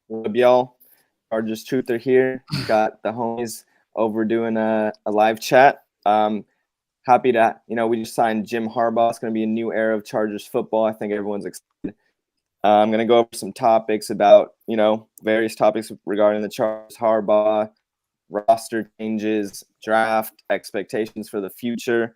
What up, y'all? Chargers Truther here. Got the homies over doing a live chat. Happy to, we just signed Jim Harbaugh. It's going to be a new era of Chargers football. I think everyone's excited. I'm going to go over some topics about, various topics regarding the Chargers, Harbaugh, roster changes, draft, expectations for the future.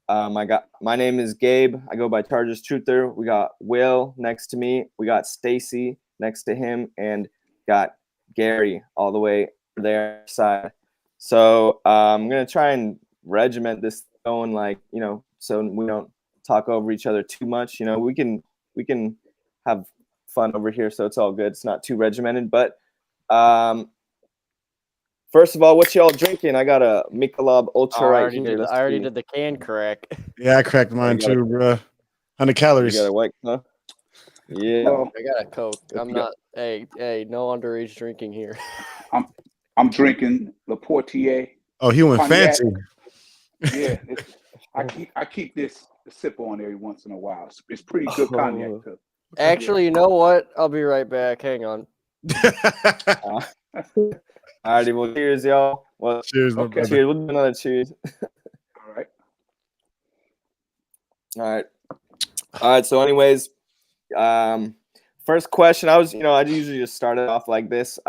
My name is Gabe. I go by Chargers Truther. We got Will next to me. We got Stacy next to him, and got Gary all the way there side. So I'm gonna try and regiment this going so we don't talk over each other too much. We can have fun over here, so it's all good. It's not too regimented, but first of all, what y'all drinking? I got a Michelob Ultra right here. I already did the can crack. Yeah, I cracked mine too, bro. 100 calories. You got a white, huh? Yeah. Well, I got a Coke. I'm not. Hey, no underage drinking here. I'm drinking Le Portier. Oh, he went Cognac. fancy. Yeah, I keep this sip on every once in a while. It's pretty good cognac too. Actually, you know what? I'll be right back. Hang on. Alrighty, well, cheers, y'all. Well, Cheers, my okay. brother. cheers. We'll do another cheers. All right. All right. So, anyways, first question. I usually just start it off like this.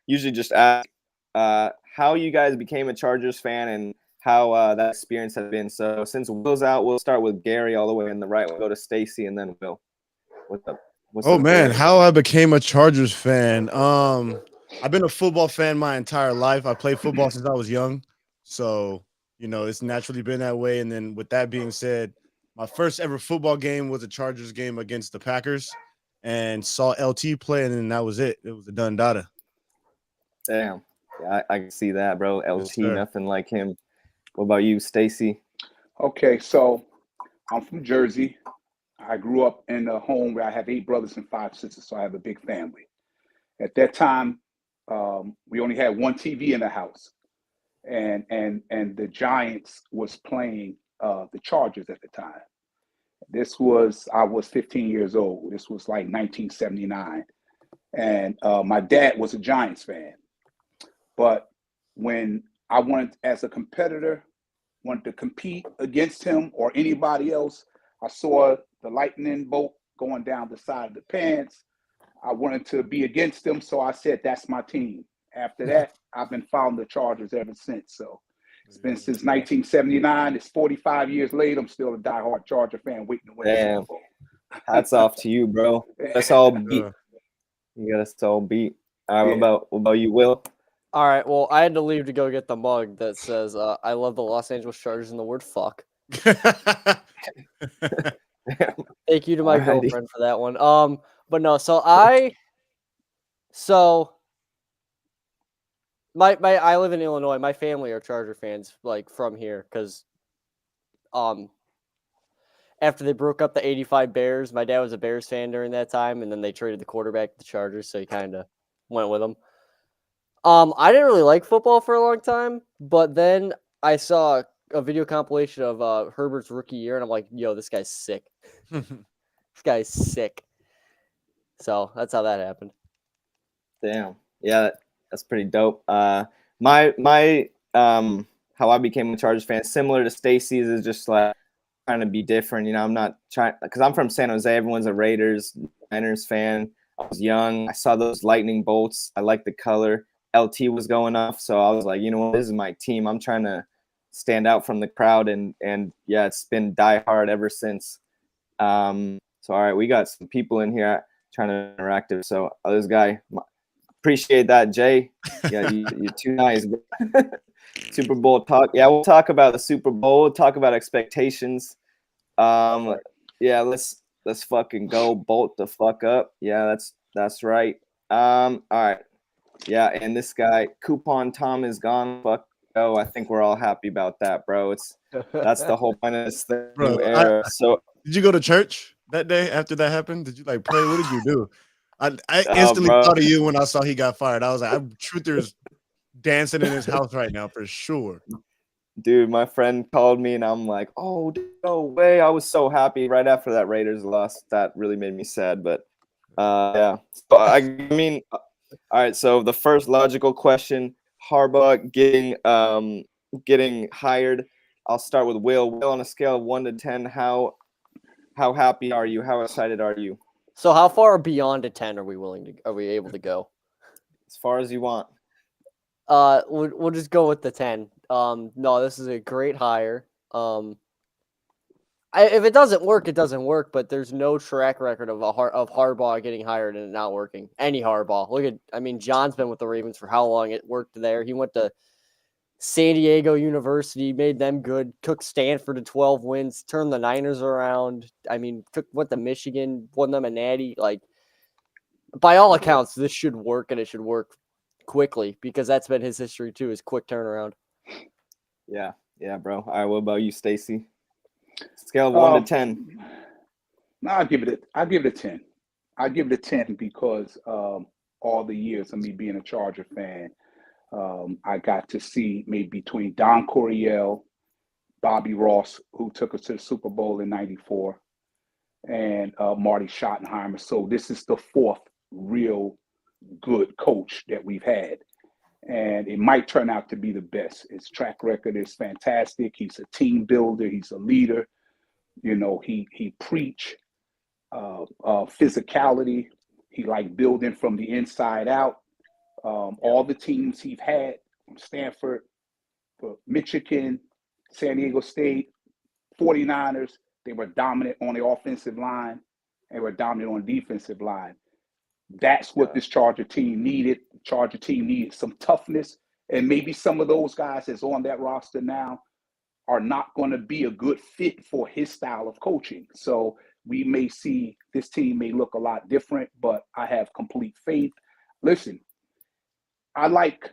Usually just ask how you guys became a Chargers fan and how that experience has been. So, since Will's out, we'll start with Gary all the way in the right. We'll go to Stacy and then Will. What's up? Man, how I became a Chargers fan. I've been a football fan my entire life. I played football since I was young. So, it's naturally been that way. And then with that being said, my first ever football game was a Chargers game against the Packers and saw LT play, and then that was it. It was a done data. Damn. Yeah, I can see that, bro. LT, Yes, nothing like him. What about you, Stacy? Okay, so I'm from Jersey. I grew up in a home where I have 8 brothers and 5 sisters, so I have a big family. At that time, we only had one TV in the house, and the Giants was playing the Chargers at the time. I was 15 years old. This was like 1979, and my dad was a Giants fan. But when I as a competitor, wanted to compete against him or anybody else, I saw the lightning bolt going down the side of the pants. I wanted to be against them, so I said, that's my team. After that, I've been following the Chargers ever since. So it's been since 1979. It's 45 years later. I'm still a diehard Charger fan waiting to win the Super Bowl. Hats off to you, bro. That's all beat. You got us all beat. All right, what about you, Will? All right. Well, I had to leave to go get the mug that says "I love the Los Angeles Chargers" and the word "fuck." Thank you to my girlfriend for that one. But no. I live in Illinois. My family are Charger fans, like from here, because after they broke up the '85 Bears, my dad was a Bears fan during that time, and then they traded the quarterback to the Chargers, so he kind of went with them. I didn't really like football for a long time, but then I saw a video compilation of Herbert's rookie year, and I'm like, yo, this guy's sick. This guy's sick. So that's how that happened. Damn. Yeah, that's pretty dope. My how I became a Chargers fan, similar to Stacy's, is just like trying to be different. I'm not trying, because I'm from San Jose. Everyone's a Raiders, Niners fan. I was young. I saw those lightning bolts. I liked the color. LT was going off, so I was like, this is my team. I'm trying to stand out from the crowd, and yeah, it's been die hard ever since. So all right, we got some people in here trying to be interactive. So this guy, appreciate that, Jay. Yeah, you're too nice. Super Bowl talk. Yeah, we'll talk about the Super Bowl. We'll talk about expectations. Yeah, let's fucking go bolt the fuck up. Yeah, that's right. All right. Yeah, and this guy, Coupon Tom, is gone. Fuck. Oh, I think we're all happy about that, bro. That's the whole point of this thing. Bro, era. So did you go to church that day after that happened? Did you pray? What did you do? I instantly thought of you when I saw he got fired. I was like, Truther's dancing in his house right now for sure. Dude, my friend called me and I'm like, oh, no way. I was so happy right after that Raiders loss. That really made me sad. But yeah. So, I mean, All right. So the first logical question: Harbaugh getting hired. I'll start with Will. Will, on a scale of 1 to 10, how happy are you? How excited are you? So how far beyond a 10 are we able to go? As far as you want. We'll just go with the 10. No, this is a great hire. If it doesn't work, it doesn't work. But there's no track record of Harbaugh getting hired and it not working. Any Harbaugh. John's been with the Ravens for how long? It worked there. He went to San Diego University, made them good. Took Stanford to 12 wins. Turned the Niners around. Went to Michigan, won them a natty. Like, by all accounts, this should work, and it should work quickly because that's been his history too. Is quick turnaround. Yeah, bro. All right. What about you, Stacy? Scale of 1 to 10. No, I'll give it a 10. I give it a 10 because all the years of me being a Charger fan, I got to see maybe between Don Coryell, Bobby Ross, who took us to the Super Bowl in '94, and Marty Schottenheimer. So this is the fourth real good coach that we've had. And it might turn out to be the best. His track record is fantastic. He's a team builder. He's a leader. You know, he preach physicality. He like building from the inside out. All the teams he's had from Stanford, Michigan, San Diego State, 49ers, they were dominant on the offensive line. They were dominant on the defensive line. That's what this Charger team needed. The Charger team needed some toughness. And maybe some of those guys that's on that roster now are not going to be a good fit for his style of coaching. So we may see this team may look a lot different, but I have complete faith. Listen, I like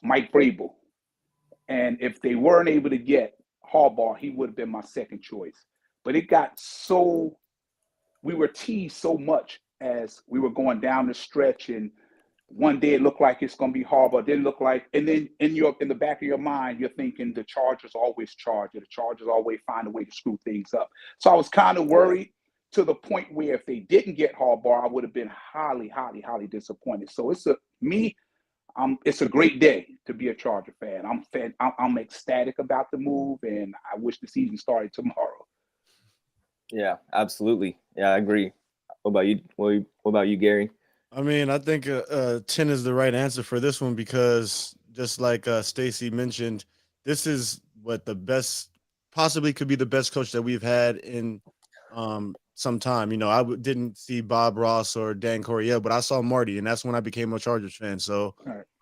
Mike Vrabel. And if they weren't able to get Harbaugh, he would have been my second choice. But it got so, we were teased so much as we were going down the stretch, and one day it looked like it's going to be Harbaugh, then look like, and then in the back of your mind, you're thinking the Chargers always charge, the Chargers always find a way to screw things up. So I was kind of worried to the point where if they didn't get Harbaugh, I would have been highly, highly, highly disappointed. So it's a great day to be a Charger fan. I'm ecstatic about the move, and I wish the season started tomorrow. Yeah, absolutely. Yeah, I agree. What about you? What about you, Gary? I mean, I think 10 is the right answer for this one because just like Stacy mentioned, this is what the best, possibly could be the best coach that we've had in some time. You know, didn't see Bob Ross or Dan Coryell, but I saw Marty, and that's when I became a Chargers fan. So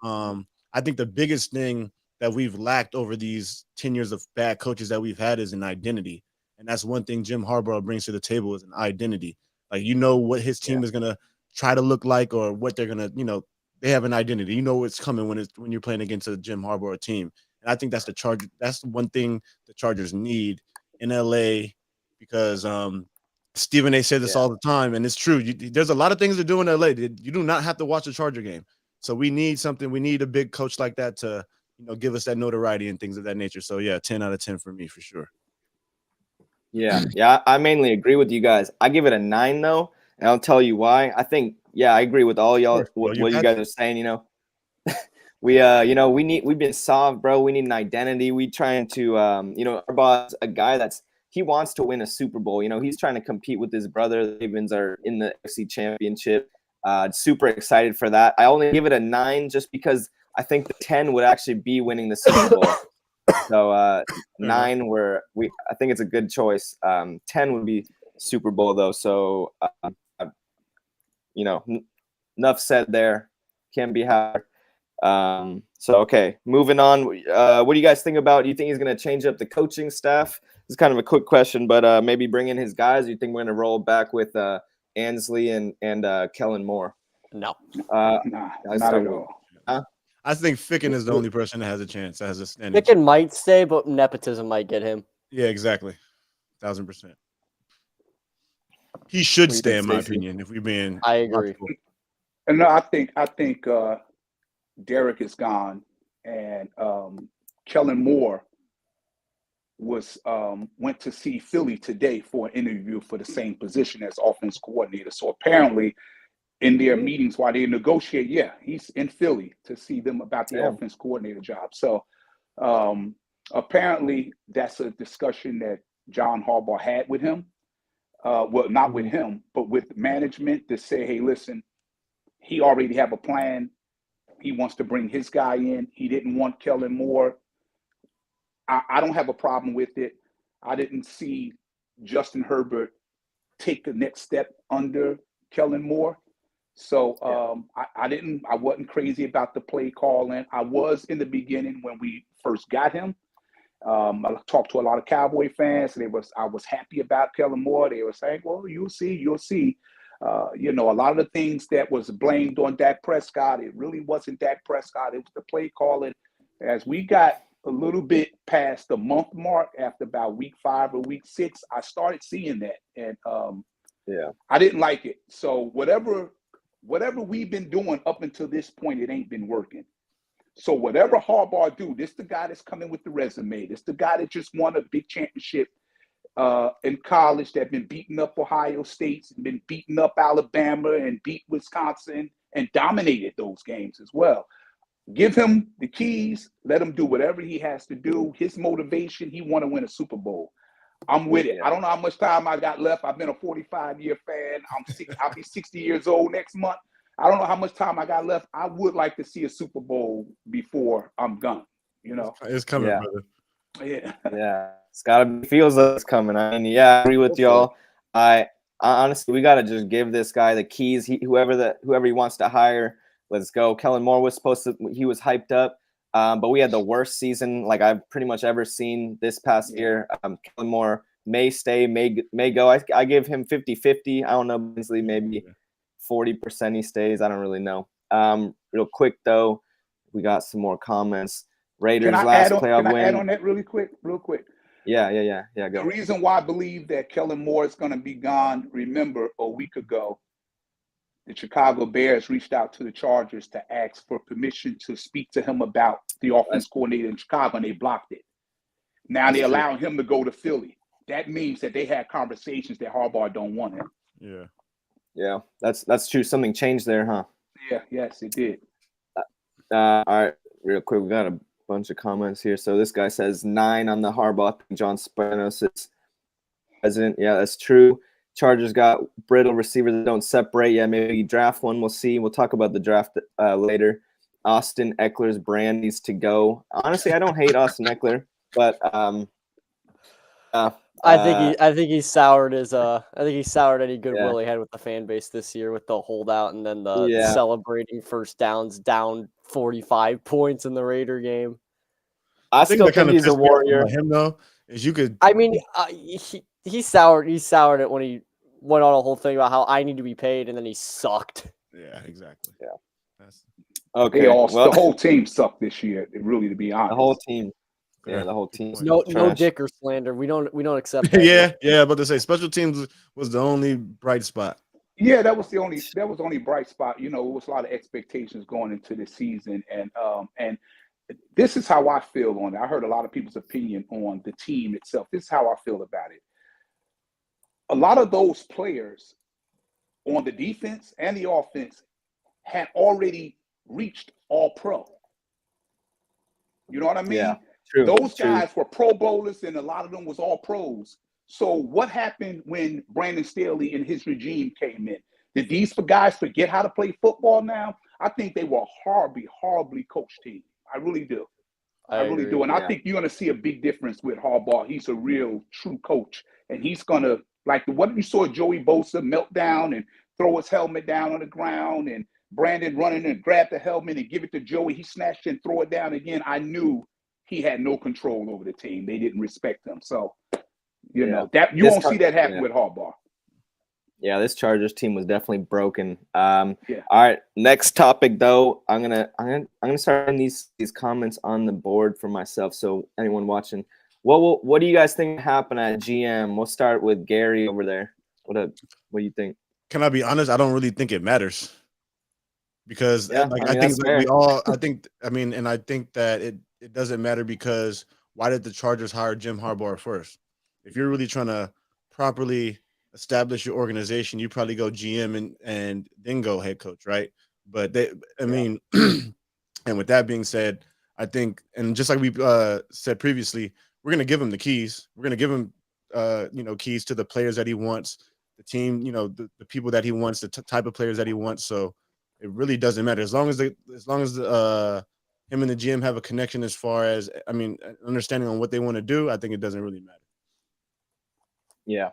I think the biggest thing that we've lacked over these 10 years of bad coaches that we've had is an identity. And that's one thing Jim Harbaugh brings to the table is an identity. Like, you know what his team is going to try to look like or what they're going to, you know, they have an identity. You know what's coming when you're playing against a Jim Harbaugh team. And I think that's that's one thing the Chargers need in LA because Stephen A said this all the time, and it's true. There's a lot of things to do in LA. You do not have to watch a Charger game. So we need something. We need a big coach like that to, you know, give us that notoriety and things of that nature. So yeah, 10 out of 10 for me for sure. Yeah, I mainly agree with you guys. I give it a 9 though, and I'll tell you why. I think, I agree with all y'all what you guys are saying. You know, we've been soft, bro. We need an identity. We trying to, Harbaugh's a guy he wants to win a Super Bowl. You know, he's trying to compete with his brother. The Ravens are in the NFC Championship. Super excited for that. I only give it a 9 just because I think the 10 would actually be winning the Super Bowl. So 9 I think it's a good choice. 10 would be Super Bowl though. So enough said there. Can't be higher. So okay, moving on. What do you guys think about? Do you think he's going to change up the coaching staff? This is kind of a quick question, but maybe bring in his guys. Do you think we're going to roll back with Ansley and Kellen Moore? No. Not at all. I think Ficken is the only person that has a chance. That has a standing. Ficken might stay, but nepotism might get him. Yeah, exactly. 1,000%. He should stay, in my opinion. If we're being, I agree. And no, I think Derek is gone, and Kellen Moore was went to see Philly today for an interview for the same position as offense coordinator. So apparently, in their meetings while they negotiate, he's in Philly to see them about the offense coordinator job. So apparently, that's a discussion that John Harbaugh had with him. Well, not with him, but with management to say, hey, listen, he already have a plan. He wants to bring his guy in. He didn't want Kellen Moore. I don't have a problem with it. I didn't see Justin Herbert take the next step under Kellen Moore. So I wasn't crazy about the play calling. I was in the beginning when we first got him. I talked to a lot of Cowboy fans. I was happy about Kellen Moore. They were saying, well, you'll see. A lot of the things that was blamed on Dak Prescott, it really wasn't Dak Prescott. It was the play calling. As we got a little bit past the month mark, after about week 5 or week 6, I started seeing that. And I didn't like it. So whatever we've been doing up until this point, it ain't been working. So whatever Harbaugh do, this the guy that's coming with the resume. This the guy that just won a big championship in college, that been beating up Ohio State, and been beating up Alabama, and beat Wisconsin, and dominated those games as well. Give him the keys. Let him do whatever he has to do. His motivation, he want to win a Super Bowl. I'm with it. I don't know how much time I got left. I've been a 45-year fan. I'll be 60 years old next month. I don't know how much time I got left. I would like to see a Super Bowl before I'm gone. It's coming, brother. Yeah. It's gotta feels like it's coming. I mean, I agree with y'all. I honestly, we gotta just give this guy the keys. Whoever he wants to hire, let's go. Kellen Moore was he was hyped up, but we had the worst season like I've pretty much ever seen this past year. Kellen Moore may stay, may go. I give him 50-50. I don't know, Bensley, maybe 40% he stays. I don't really know. Real quick though, we got some more comments. Raiders last playoff win. Can I add on that real quick? Yeah. Go. The reason why I believe that Kellen Moore is going to be gone, remember a week ago, the Chicago Bears reached out to the Chargers to ask for permission to speak to him about the offense coordinator in Chicago, and they blocked it. Now they allow him to go to Philly. That means that they had conversations that Harbaugh don't want him. Yeah, that's true. Something changed there, huh? Yeah, yes, it did. All right, real quick, we got a bunch of comments here. So this guy says 9 on the Harbaugh. John Spanos is president. Yeah, that's true. Chargers got brittle receivers that don't separate. Yeah, maybe draft one. We'll see. We'll talk about the draft later. Austin Eckler's brand needs to go. Honestly, I don't hate Austin Eckler, but I think he soured any goodwill he had with the fan base this year with the holdout and then the celebrating first downs down 45 points in the Raider game. I still think he's a warrior. Him though, is you could. I mean, he soured it when he went on a whole thing about how I need to be paid, and then he sucked. Yeah, exactly. Yeah. Okay. The whole team sucked this year. Really, to be honest, the whole team. Yeah, the whole team. No dick or slander. We don't accept that. yeah. But to say special teams was the only bright spot. Yeah, that was the only bright spot. It was a lot of expectations going into the season, and this is how I feel on it. I heard a lot of people's opinion on the team itself. This is how I feel about it. A lot of those players on the defense and the offense had already reached all pro. You know what I mean? Yeah, true. Those guys were Pro Bowlers, and a lot of them was all pros. So what happened when Brandon Staley and his regime came in? Did these guys forget how to play football now? I think they were a horribly coached team. I really do. I really do. And I think you're going to see a big difference with Harbaugh. He's a real, true coach. And he's going to, like what you saw Joey Bosa melt down and throw his helmet down on the ground, and Brandon running and grab the helmet and give it to Joey. He snatched it and throw it down again. I knew he had no control over the team. They didn't respect him. So, that you won't see that happen with Harbaugh. Yeah, this Chargers team was definitely broken. All right, next topic though. I'm gonna start in these comments on the board for myself. So anyone watching, what do you guys think happened at GM? We'll start with Gary over there. What do you think? Can I be honest? I don't really think it matters because I think that it doesn't matter because why did the Chargers hire Jim Harbaugh first? If you're really trying to properly establish your organization, you probably go GM and then go head coach, right? But I mean, and with that being said, I think, and just like we said previously, we're gonna give him the keys. We're gonna give him, keys to the players that he wants, the team, the people that he wants, the type of players that he wants. So it really doesn't matter as long as him and the GM have a connection as far as, I mean, understanding on what they want to do. I think it doesn't really matter. Yeah.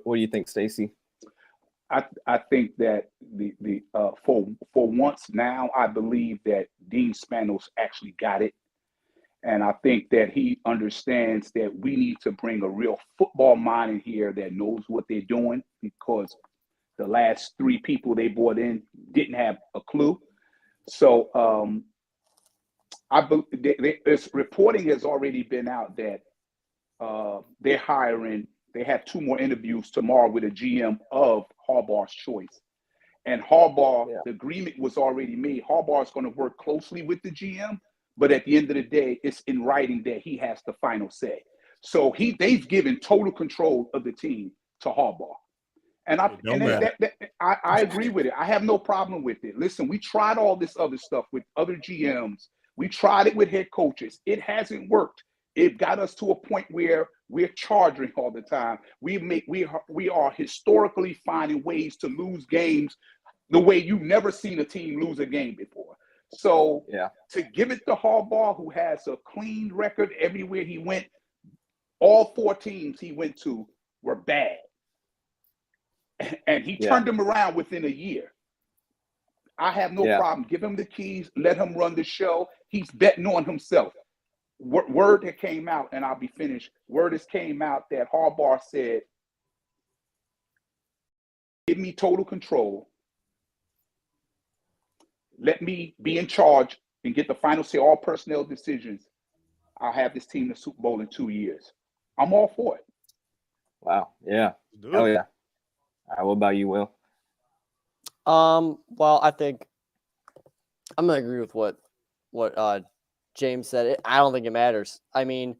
What do you think, Stacy? I think that for once now, I believe that Dean Spanos actually got it. And I think that he understands that we need to bring a real football mind in here that knows what they're doing, because the last three people they brought in didn't have a clue. So this reporting has already been out that they're hiring. They have 2 more interviews tomorrow with a GM of Harbaugh's choice. And Harbaugh, the agreement was already made. Harbaugh is going to work closely with the GM, but at the end of the day, it's in writing that he has the final say. So they've given total control of the team to Harbaugh. And I agree with it. I have no problem with it. Listen, we tried all this other stuff with other GMs. We tried it with head coaches. It hasn't worked. It got us to a point where we're charging all the time. We are historically finding ways to lose games the way you've never seen a team lose a game before. So to give it to Harbaugh, who has a clean record everywhere he went, all 4 teams he went to were bad. And he turned them around within a year. I have no problem. Give him the keys. Let him run the show. He's betting on himself. Word that came out, and I'll be finished. Word has came out that Harbaugh said, give me total control. Let me be in charge and get the final say, all personnel decisions. I'll have this team in the Super Bowl in 2 years. I'm all for it. Wow. Yeah. Oh, yeah. What about you, Will? Well, I think I'm going to agree with what James said. I don't think it matters. I mean,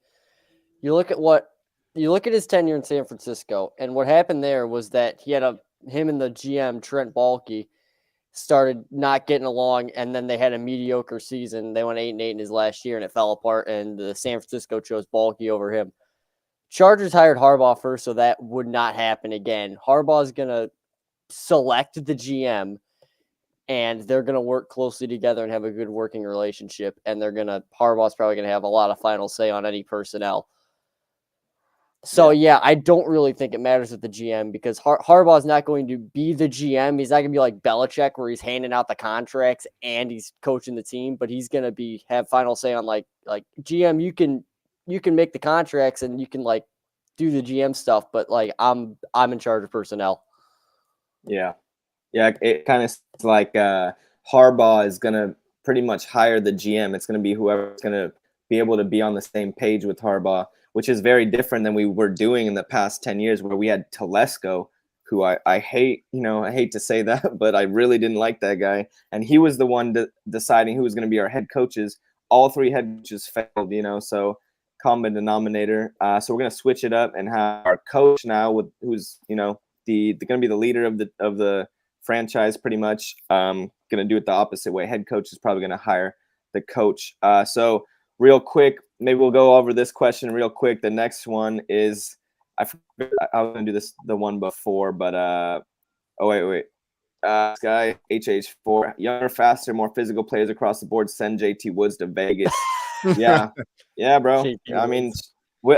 you look at his tenure in San Francisco, and what happened there was that him and the GM, Trent Baalke, started not getting along, and then they had a mediocre season. They went 8-8 in his last year, and it fell apart, and the San Francisco chose Baalke over him. Chargers hired Harbaugh first, so that would not happen again. Harbaugh's going to select the GM, and they're going to work closely together and have a good working relationship, and Harbaugh's probably going to have a lot of final say on any personnel. So, I don't really think it matters with the GM, because Harbaugh's not going to be the GM. He's not going to be like Belichick, where he's handing out the contracts and he's coaching the team, but he's going to have final say on like GM, you can make the contracts and you can like do the GM stuff, but like I'm in charge of personnel. Yeah. Yeah. It kind of like Harbaugh is going to pretty much hire the GM. It's going to be whoever's going to be able to be on the same page with Harbaugh, which is very different than we were doing in the past 10 years, where we had Telesco, who I hate, I hate to say that, but I really didn't like that guy. And he was the one deciding who was going to be our head coaches. All 3 head coaches failed, so common denominator. So we're going to switch it up and have our coach now, who's, going to be the leader of the franchise pretty much. Going to do it the opposite way. Head coach is probably going to hire the coach. So real quick, maybe we'll go over this question real quick. The next one is, I was going to do the one before, but wait. This guy, HH4, younger, faster, more physical players across the board. Send JT Woods to Vegas. Yeah, bro. I mean,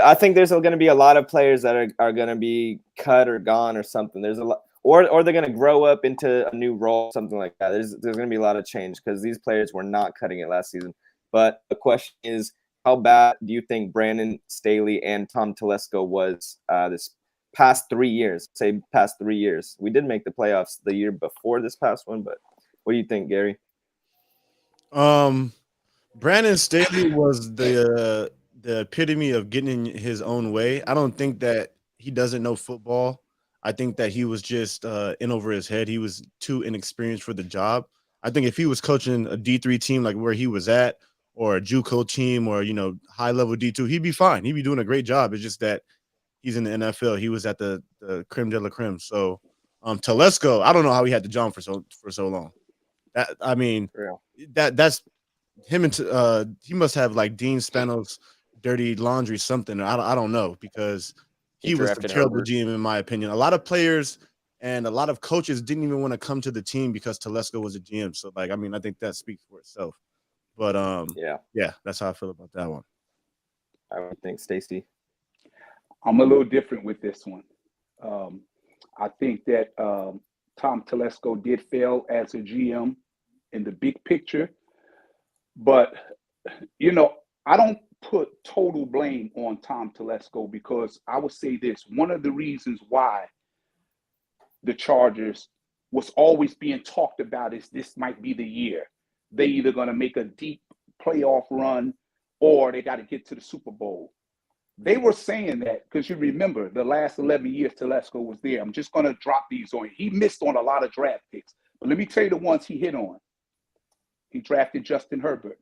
I think there's going to be a lot of players that are going to be cut or gone or something. There's a lot, or they're going to grow up into a new role, something like that. There's going to be a lot of change, because these players were not cutting it last season. But the question is, how bad do you think Brandon Staley and Tom Telesco was this past 3 years? Say past 3 years. We did make the playoffs the year before this past one, but what do you think, Gary? Brandon Staley was the epitome of getting in his own way. I don't think that he doesn't know football. I think that he was just in over his head. He was too inexperienced for the job. I think if he was coaching a D3 team like where he was at, or a JUCO team or, high level D2, he'd be fine. He'd be doing a great job. It's just that he's in the NFL. He was at the creme de la creme. So Telesco, I don't know how he had the job for so long. That's him and he must have like Dean Spanos dirty laundry something. I don't know, because he was a terrible GM in my opinion. A lot of players and a lot of coaches didn't even want to come to the team because Telesco was a GM. So I think that speaks for itself. But yeah, that's how I feel about that one. I would think Stacy. I'm a little different with this one. I think that Tom Telesco did fail as a GM in the big picture, but I don't put total blame on Tom Telesco, because I would say this: one of the reasons why the Chargers was always being talked about is this might be the year. They either going to make a deep playoff run or they got to get to the Super Bowl. They were saying that because you remember the last 11 years Telesco was there. I'm just going to drop these on you. He missed on a lot of draft picks, but let me tell you the ones he hit on. He drafted Justin Herbert.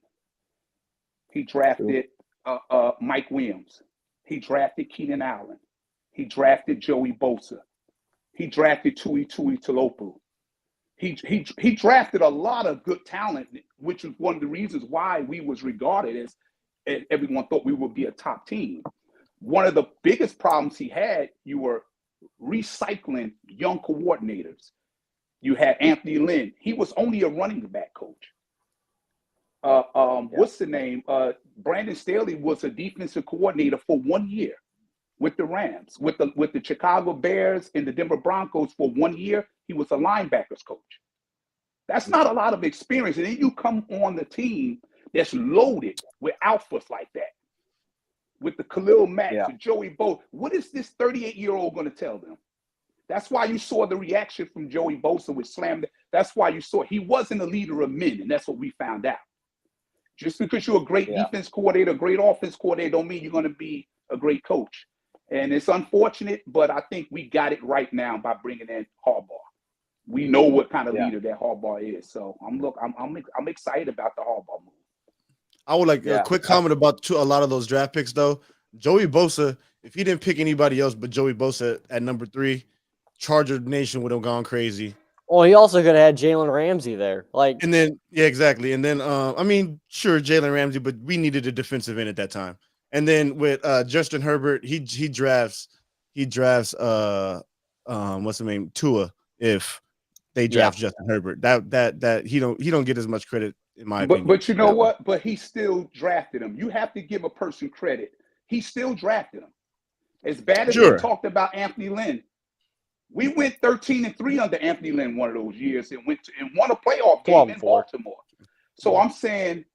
He drafted Mike Williams. He drafted Keenan Allen. He drafted Joey Bosa. He drafted Tui Tuipulotu. He drafted a lot of good talent, which was one of the reasons why we was regarded as everyone thought we would be a top team. One of the biggest problems he had, you were recycling young coordinators. You had Anthony Lynn. He was only a running back coach. What's the name? Brandon Staley was a defensive coordinator for 1 year with the Rams, with the Chicago Bears and the Denver Broncos for 1 year. He was a linebackers coach. That's not a lot of experience. And then you come on the team that's loaded with alphas like that, with the Khalil Mack, the Joey Bosa. What is this 38-year-old going to tell them? That's why you saw the reaction from Joey Bosa with slam. That's why you saw he wasn't a leader of men, and that's what we found out. Just because you're a great defense coordinator, a great offense coordinator, don't mean you're going to be a great coach. And it's unfortunate, but I think we got it right now by bringing in Harbaugh. We know what kind of leader that Harbaugh is. So I'm excited about the Harbaugh move. I would like a quick comment about a lot of those draft picks, though. Joey Bosa, if he didn't pick anybody else but Joey Bosa at number 3, Charger Nation would have gone crazy. Well, he also could have had Jalen Ramsey there. And then, exactly. And then, sure, Jalen Ramsey, but we needed a defensive end at that time. And then with Justin Herbert, he drafts what's the name, Tua, if they draft Justin Herbert. That he don't get as much credit in my opinion. But you know what? But he still drafted him. You have to give a person credit. He still drafted him. As bad as they talked about Anthony Lynn, we went 13-3 under Anthony Lynn one of those years and won a playoff game in Baltimore. So I'm saying,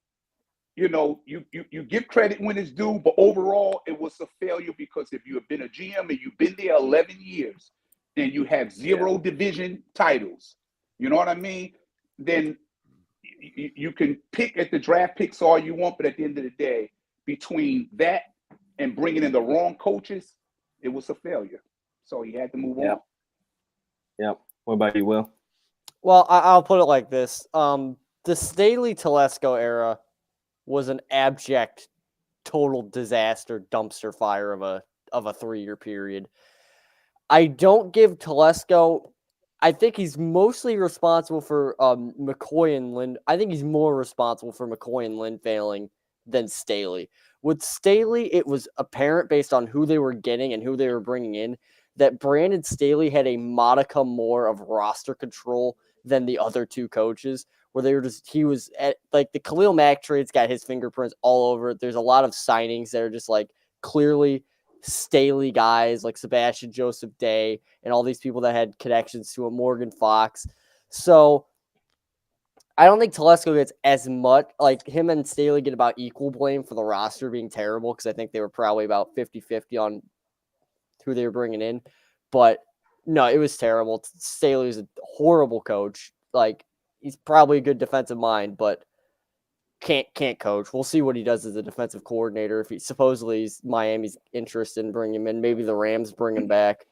you give credit when it's due, but overall it was a failure, because if you have been a GM and you've been there 11 years and you have 0 division titles, you know what I mean? Then you can pick at the draft picks all you want, but at the end of the day, between that and bringing in the wrong coaches, it was a failure. So he had to move on. Yep. What about you, Will? Well, I'll put it like this. The Staley Telesco era was an abject, total disaster, dumpster fire of a 3-year period. I don't give Telesco. I think he's mostly responsible for McCoy and Lynn. I think he's more responsible for McCoy and Lynn failing than Staley. With Staley, it was apparent based on who they were getting and who they were bringing in that Brandon Staley had a modicum more of roster control than the other 2 coaches, where he was at, like, the Khalil Mack trade's got his fingerprints all over it. There's a lot of signings that are just like clearly Staley guys, like Sebastian Joseph Day and all these people that had connections to a Morgan Fox. So I don't think Telesco gets as much, like him and Staley get about equal blame for the roster being terrible, because I think they were probably about 50-50 on who they were bringing in. But no, it was terrible. Staley was a horrible coach. Like, he's probably a good defensive mind, but can't coach. We'll see what he does as a defensive coordinator. If he supposedly Miami's interested in bringing him in, maybe the Rams bring him back.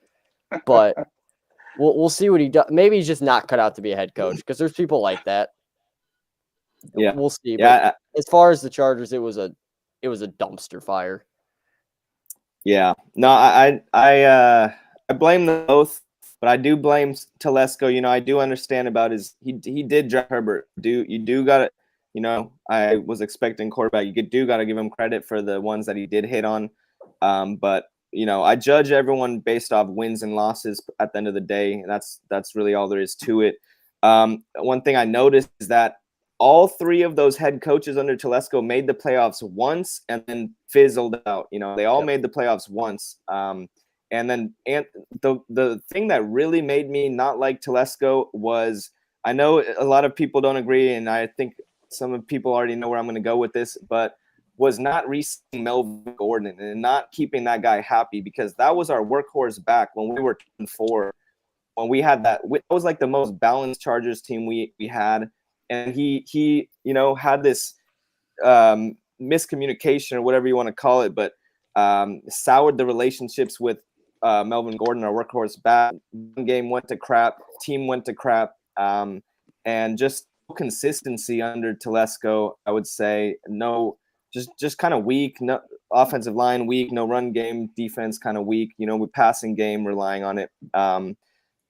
But we'll see what he does. Maybe he's just not cut out to be a head coach, because there's people like that. Yeah. We'll see. Yeah. But as far as the Chargers, it was a dumpster fire. Yeah. No, I blame them both, but I do blame Telesco. You know, I do understand about he did draft Herbert. You do got to, you know, I was expecting quarterback. You do got to give him credit for the ones that he did hit on. But you know, I judge everyone based off wins and losses at the end of the day. And that's really all there is to it. One thing I noticed is that all three of those head coaches under Telesco made the playoffs once and then fizzled out. You know, they all made the playoffs once. And the thing that really made me not like Telesco was, I know a lot of people don't agree, and I think some people already know where I'm going to go with this, but was not re-signing Melvin Gordon and not keeping that guy happy, because that was our workhorse back when we were 4. When we had that was like the most balanced Chargers team we had. And he you know, had this miscommunication or whatever you want to call it, but soured the relationships with Melvin Gordon, our workhorse back. One game went to crap, team went to crap, and just consistency under Telesco, I would say. No, just kind of weak. No offensive line weak, no run game, defense kind of weak. You know, with passing game relying on it.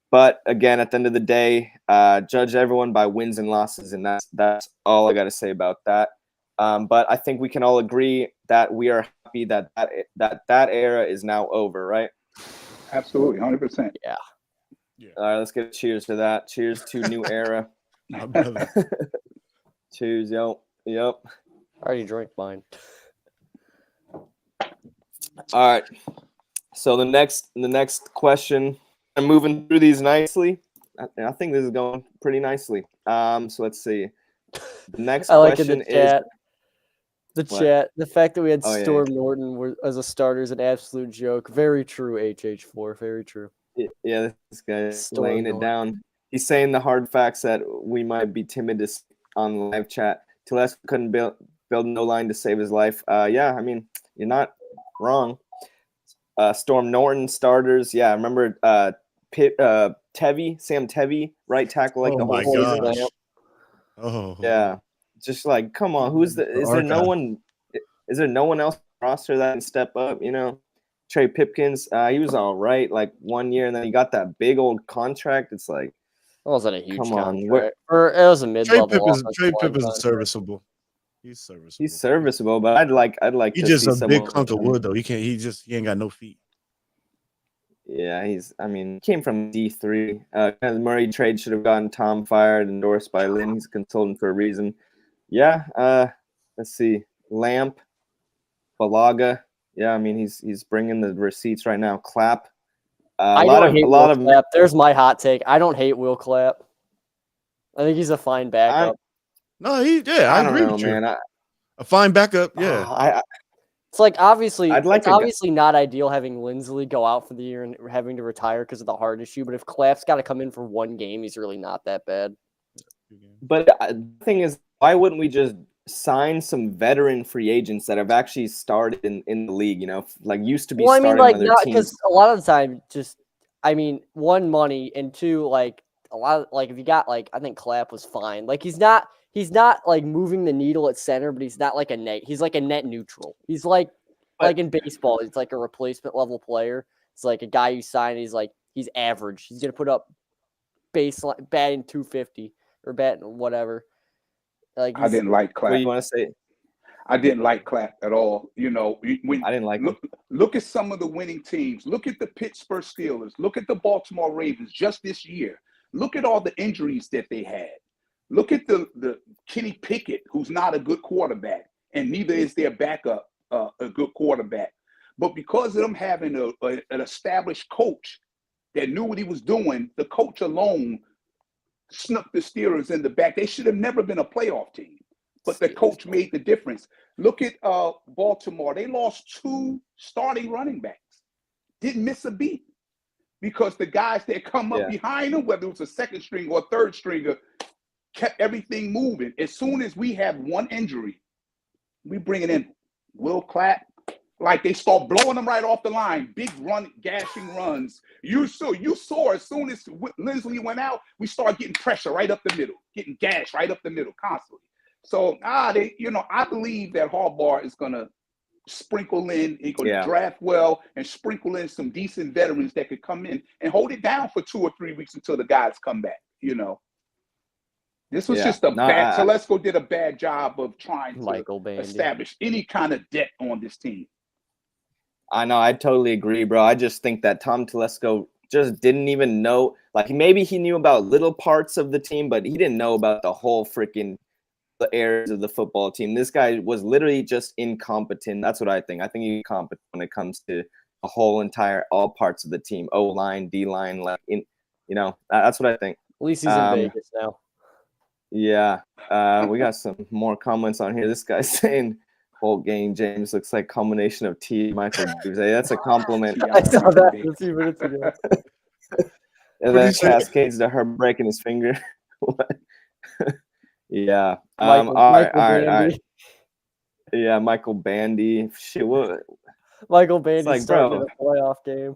But again, at the end of the day, judge everyone by wins and losses, and that's all I got to say about that. But I think we can all agree that we are happy that era is now over, right? Absolutely, 100%. Yeah. All right, let's get cheers to that. Cheers to new era. Cheers, yep. I already drank mine. All right. So the next question. I'm moving through these nicely. I think this is going pretty nicely. So let's see. The next question is the fact that we had Storm Norton as a starter is an absolute joke. Very true, HH4. Very true. Yeah, this guy's laying it down. He's saying the hard facts that we might be timid on live chat. Telesco couldn't build no line to save his life. Yeah, I mean, you're not wrong. Storm Norton starters. Yeah, I remember Sam Tevy, right tackle, like the whole season. Oh yeah, just like, come on, is there no one else on the roster that can step up? You know, Trey Pipkins, he was all right like 1 year, and then he got that big old contract. It's like, it wasn't a huge contract, or it was a mid-level. Trey Pipkins is serviceable. He's serviceable. He's serviceable, but I'd like he's to just see a someone big hunk of wood though. He ain't got no feet. Yeah, he came from D3. The Murray trade should have gotten Tom fired, endorsed by Lynn. He's a consultant for a reason. Yeah, let's see. Lamp, Balaga. Yeah, I mean, he's bringing the receipts right now. Clapp. A lot of Clapp. There's my hot take. I don't hate Will Clapp. I think he's a fine backup. I agree with you. Man. A fine backup, yeah. It's like obviously not ideal having Lindsley go out for the year and having to retire because of the heart issue. But if Clapp's got to come in for one game, he's really not that bad. But the thing is, why wouldn't we just sign some veteran free agents that have actually started in the league? You know, like used to be. Well, I mean, like not teams. Because a lot of the time, just I mean, one, money, and two, like a lot of if you got I think Clapp was fine. Like he's not like moving the needle at center, but he's not like he's like a net neutral. He's like in baseball, it's like a replacement level player. It's like a guy you sign. He's average. He's gonna put up baseline batting 250 or batting whatever. Like I didn't like Clapp. What do you want to say? I didn't like Clapp at all. You know, I didn't like look at some of the winning teams. Look at the Pittsburgh Steelers. Look at the Baltimore Ravens just this year. Look at all the injuries that they had. Look at the Kenny Pickett, who's not a good quarterback, and neither is their backup a good quarterback. But because of them having an established coach that knew what he was doing, the coach alone snuck the Steelers in the back. They should have never been a playoff team, but the coach made the difference. Look at Baltimore. They lost 2 starting running backs, didn't miss a beat, because the guys that come up behind them, whether it was a second string or a third stringer, kept everything moving. As soon as we have one injury, we bring it in. Will Clapp, like they start blowing them right off the line, big gashing runs. You saw as soon as Lindsley went out, we start getting pressure right up the middle, getting gashed right up the middle constantly. So I believe that Harbaugh is gonna sprinkle in, he's gonna Yeah. draft well and sprinkle in some decent veterans that could come in and hold it down for 2 or 3 weeks until the guys come back. This was just a bad. Telesco did a bad job of trying to establish any kind of debt on this team. I know. I totally agree, bro. I just think that Tom Telesco just didn't even know. Like, maybe he knew about little parts of the team, but he didn't know about the whole freaking areas of the football team. This guy was literally just incompetent. That's what I think. I think he's incompetent when it comes to the whole all parts of the team. O-line, D-line, that's what I think. At least he's in Vegas now. Yeah. We got some more comments on here. This guy's saying whole game James looks like combination of T and Michael James. Hey, that's a compliment. I saw that a few minutes ago. And then cascades to her breaking his finger. Yeah. Michael, all right. Yeah, Michael Bandy. Shit, what? Michael Bandy started a playoff game.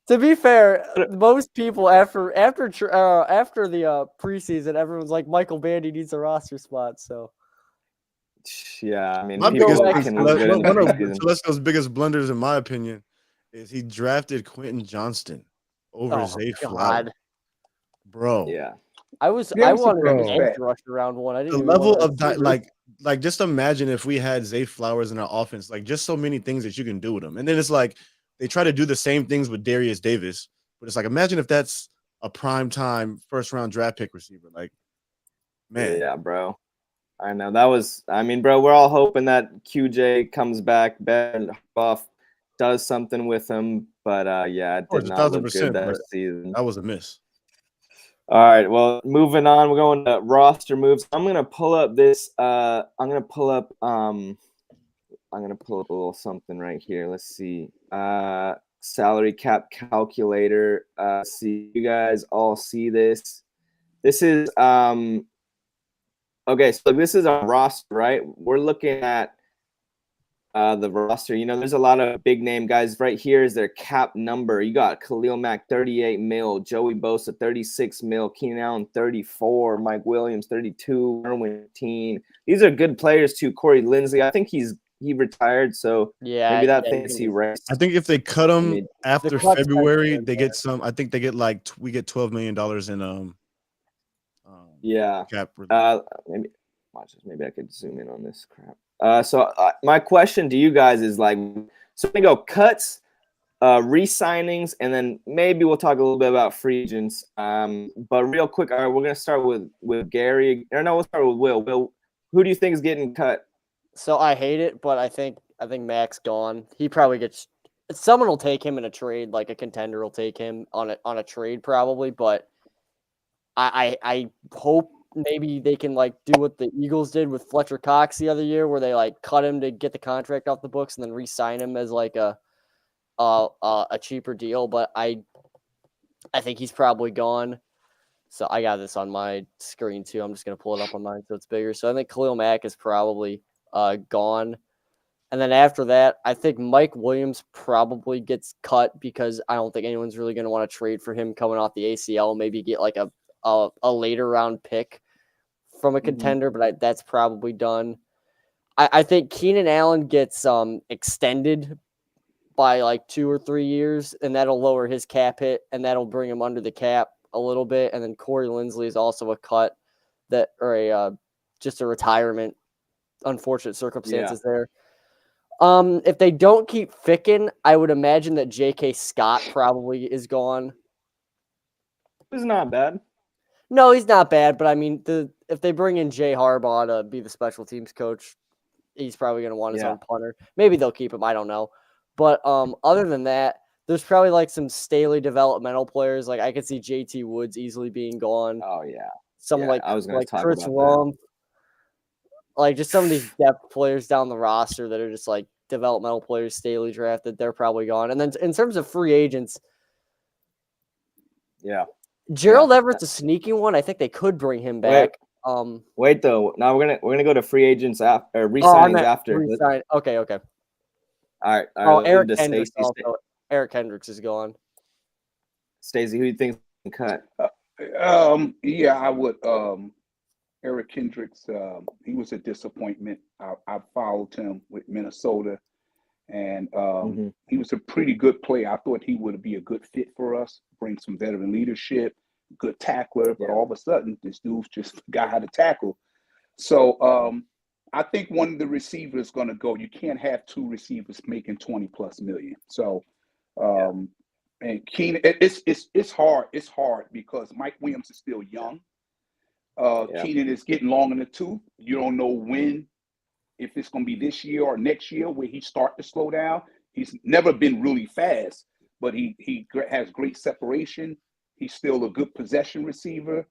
To be fair, most people after the preseason, everyone's like Michael Bandy needs a roster spot. So. Yeah, I mean, one of Telesco's biggest blunders, in my opinion, is he drafted Quentin Johnston over Zay Flowers. Bro. Yeah. I wanted an edge rush around one. I didn't. The level of like just imagine if we had Zay Flowers in our offense, like just so many things that you can do with him. And then it's like they try to do the same things with Darius Davis, but it's like imagine if that's a prime time first round draft pick receiver. Like, man. Yeah, bro. I know bro, we're all hoping that QJ comes back, Ben Buff does something with him, but it did not look good that season. That was a miss. All right, well, moving on, we're going to roster moves. I'm gonna pull up this. I'm gonna pull up a little something right here. Let's see. Salary cap calculator. See, you guys all see this. This is okay, so this is our roster, right? We're looking at the roster. There's a lot of big name guys. Right here is their cap number. You got Khalil Mack, 38 mil, Joey Bosa, 36 mil, Keenan Allen, 34, Mike Williams, 32, Irwin, 15. These are good players too. Corey Linsley, I think he retired, so maybe that thinks he rests. I think if they cut him after February, they get some. I think they get we get $12 million in cap. Maybe I could zoom in on this crap. So my question to you guys is so we go cuts, re-signings, and then maybe we'll talk a little bit about free agents. But real quick, all right, we're gonna start with Gary. Or no, we'll start with Will. Will, who do you think is getting cut? So I hate it, but I think Mac's gone. He probably gets. Someone will take him in a trade, like a contender will take him on a trade probably. But I hope. Maybe they can do what the Eagles did with Fletcher Cox the other year, where they cut him to get the contract off the books and then re-sign him as a cheaper deal. But I think he's probably gone. So I got this on my screen too. I'm just gonna pull it up on mine so it's bigger. So I think Khalil Mack is probably gone. And then after that, I think Mike Williams probably gets cut because I don't think anyone's really gonna want to trade for him coming off the ACL. Maybe get a later round pick from a contender, but that's probably done. I think Keenan Allen gets extended by 2 or 3 years, and that'll lower his cap hit, and that'll bring him under the cap a little bit. And then Corey Linsley is also a cut just a retirement. Unfortunate circumstances there. If they don't keep Ficken, I would imagine that J.K. Scott probably is gone. It's not bad. No, he's not bad, but I mean, if they bring in Jay Harbaugh to be the special teams coach, he's probably going to want his own punter. Maybe they'll keep him. I don't know. But other than that, there's probably some Staley developmental players. I could see JT Woods easily being gone. Oh yeah, someone I was going to talk Fritz about Rumpf. Just some of these depth players down the roster that are just developmental players Staley drafted. They're probably gone. And then in terms of free agents, Gerald Everett's a sneaky one. I think they could bring him back. Wait though. Now we're gonna go to free agents after re-signings after. Re-sign. Okay. All right. Eric Hendricks also. Eric Hendricks is gone. Stacey, who do you think can cut? I would. Eric Kendricks, he was a disappointment. I followed him with Minnesota, and he was a pretty good player. I thought he would be a good fit for us, bring some veteran leadership, good tackler, but all of a sudden, this dude just forgot how to tackle. So I think one of the receivers is going to go. You can't have two receivers making 20+ million. So and Keenan, it's hard. It's hard because Mike Williams is still young. Keenan is getting long in the tooth. You don't know when, if it's going to be this year or next year where he start to slow down. He's never been really fast, but he has great separation. He's still a good possession receiver.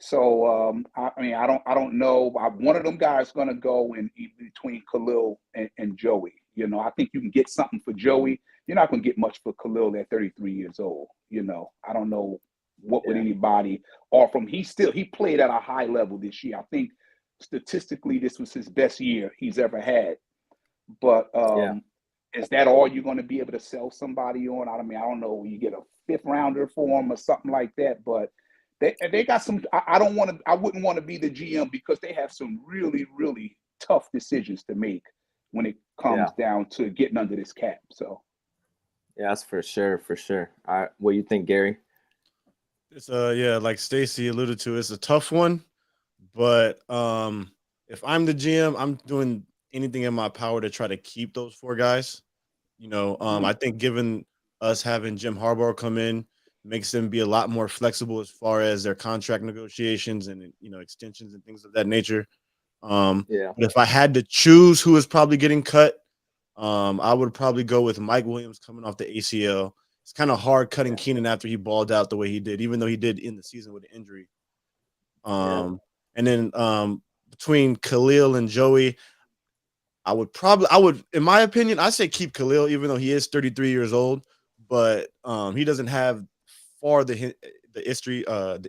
So I mean, I don't know. One of them guys going to go in between Khalil and Joey. You know, I think you can get something for Joey. You're not going to get much for Khalil at 33 years old. You know, I don't know what would anybody offer him. He played at a high level this year. I think statistically this was his best year he's ever had. But is that all you're going to be able to sell somebody on? I mean, I don't know. You get a 5th rounder for him or something like that, but they got some. I wouldn't want to be the GM because they have some really, really tough decisions to make when it comes down to getting under this cap. So yeah, that's for sure. What do you think, Gary? It's like Stacy alluded to, it's a tough one. But if I'm the GM, I'm doing anything in my power to try to keep those 4 guys. You know, I think given us having Jim Harbaugh come in makes them be a lot more flexible as far as their contract negotiations and, you know, extensions and things of that nature. But if I had to choose who is probably getting cut, I would probably go with Mike Williams coming off the ACL. It's kind of hard cutting Keenan after he balled out the way he did, even though he did in the season with an injury. And then between Khalil and Joey, I would, in my opinion, I say keep Khalil, even though he is 33 years old, but he doesn't have the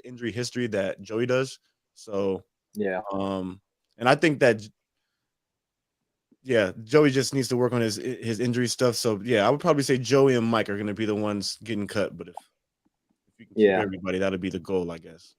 injury history that Joey does. So and I think that Joey just needs to work on his injury stuff. So I would probably say Joey and Mike are going to be the ones getting cut. But if you can keep everybody, that'll be the goal, I guess.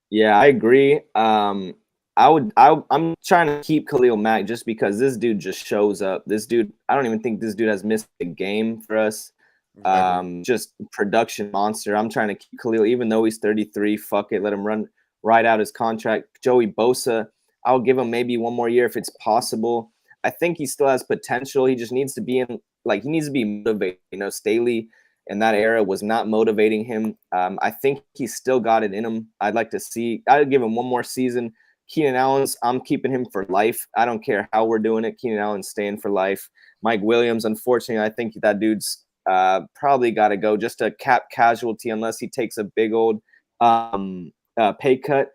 Yeah, I agree. I'm trying to keep Khalil Mack just because this dude just shows up. This dude, I don't even think this dude has missed a game for us. Exactly. Just production monster. I'm trying to keep Khalil, even though he's 33. Fuck it, let him run right out his contract. Joey Bosa, I'll give him maybe one more year if it's possible. I think he still has potential. He just needs to be he needs to be motivated. You know, Staley in that era was not motivating him. I think he's still got it in him. I'd give him one more season. Keenan Allen's, I'm keeping him for life. I don't care how we're doing it. Keenan Allen's staying for life. Mike Williams, unfortunately, I think that dude's probably got to go, just a cap casualty unless he takes a big old pay cut.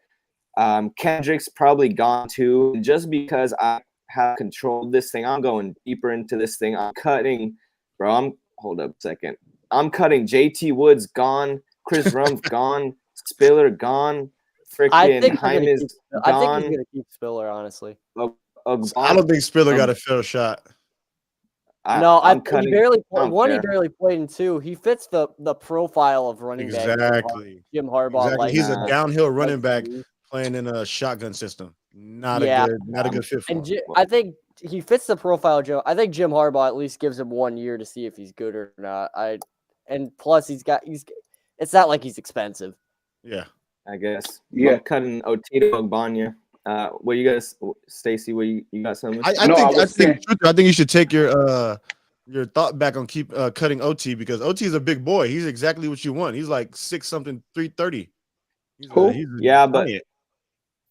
Kendrick's probably gone too. Just because I have control of this thing, I'm going deeper into this thing. I'm cutting, hold up a second. I'm cutting JT Woods gone, Chris Rumpf gone, Spiller gone, freaking Hyman's gone. I think he's gonna keep Spiller, honestly. I don't think Spiller got a fair shot. He barely played in 2. He fits the profile of running back. Exactly. Jim Harbaugh. Exactly. He's a downhill running back playing in a shotgun system. Not a good fit for him. I think he fits the profile, Joe. I think Jim Harbaugh at least gives him 1 year to see if he's good or not. And plus it's not like he's expensive. Yeah. I guess. Yeah. I'm cutting Otito Ogbanya. What you guys, Stacy? What you got something? I think you should take your thought back on cutting OT, because OT is a big boy. He's exactly what you want. He's like 6'something", 330.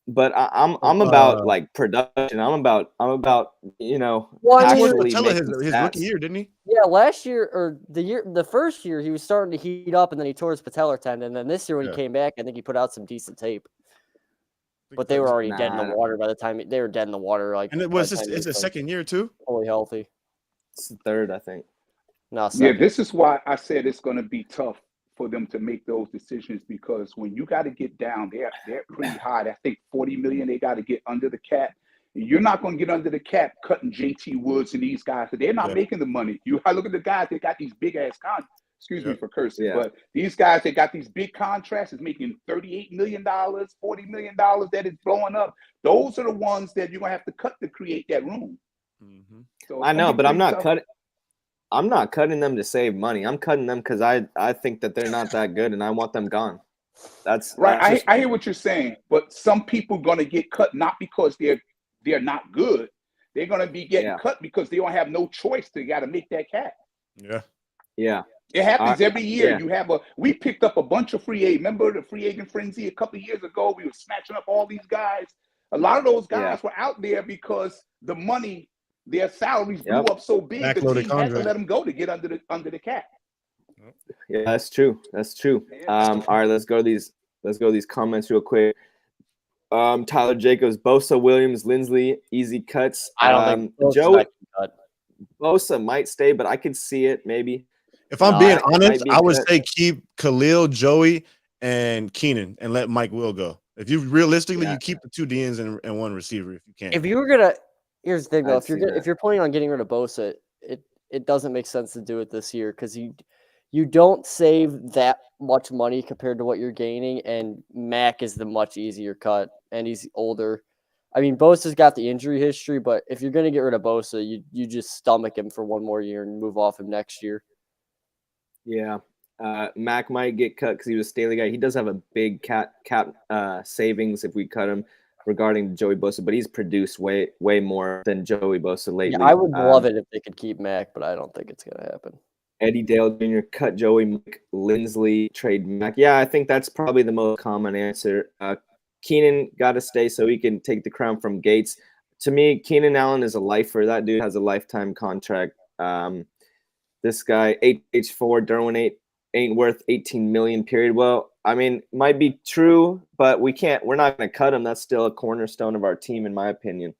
But I'm about like production. I'm about actually his rookie year, didn't he? Yeah, last year or the first year he was starting to heat up, and then he tore his patellar tendon. And then this year when he came back, I think he put out some decent tape. But they were already dead in the water by the time they were dead in the water. And it's a second year too. Fully healthy. It's the third, I think. No, second. This is why I said it's going to be tough for them to make those decisions, because when you got to get down, they're pretty high. I think $40 million they got to get under the cap. You're not going to get under the cap cutting JT Woods and these guys. They're not making the money. I look at the guys, they got these big ass contracts. Excuse me for cursing, Yeah. but these guys that got these big contracts is making $38 million, $40 million that is blowing up. Those are the ones that you're gonna have to cut to create that room. Mm-hmm. So I know, but I'm not tough. cutting. I'm not cutting them to save money. I'm cutting them because I think that they're not that good and I want them gone. That's right. I hear what you're saying, but some people gonna get cut not because they're not good. They're gonna be getting cut because they don't have no choice. They got to make that cap. Yeah. Yeah. It happens every year. Yeah. You have we picked up a bunch of free agents. Remember the free agent frenzy a couple of years ago? We were snatching up all these guys. A lot of those guys were out there because the money, their salaries blew up so big, the Backloaded team had to let them go to get under the cap. Yeah, that's true. That's true. All right, let's go to these comments real quick. Tyler Jacobs, Bosa, Williams, Lindsley, easy cuts. I don't think Joey Bosa might stay, but I could see it maybe. If I'm being honest, I would say keep Khalil, Joey, and Keenan, and let Mike Will go. If you realistically, you keep the 2 DNs and 1 receiver if you can. If you were gonna, here's the thing though, if you're planning on getting rid of Bosa, it doesn't make sense to do it this year because you don't save that much money compared to what you're gaining, and Mac is the much easier cut, and he's older. I mean, Bosa's got the injury history, but if you're gonna get rid of Bosa, you just stomach him for 1 more year and move off him next year. Yeah. Mac might get cut because he was a Staley guy. He does have a big cap savings if we cut him regarding Joey Bosa, but he's produced way more than Joey Bosa lately. Yeah, I would love it if they could keep Mac, but I don't think it's going to happen. Eddie Dale Jr. cut Joey, Mike Lindsley, trade Mac. Yeah, I think that's probably the most common answer. Keenan got to stay so he can take the crown from Gates. To me, Keenan Allen is a lifer. That dude has a lifetime contract. This guy, H4, Derwin ain't worth 18 million, period. Well, I mean, might be true, but we're not going to cut him. That's still a cornerstone of our team, in my opinion.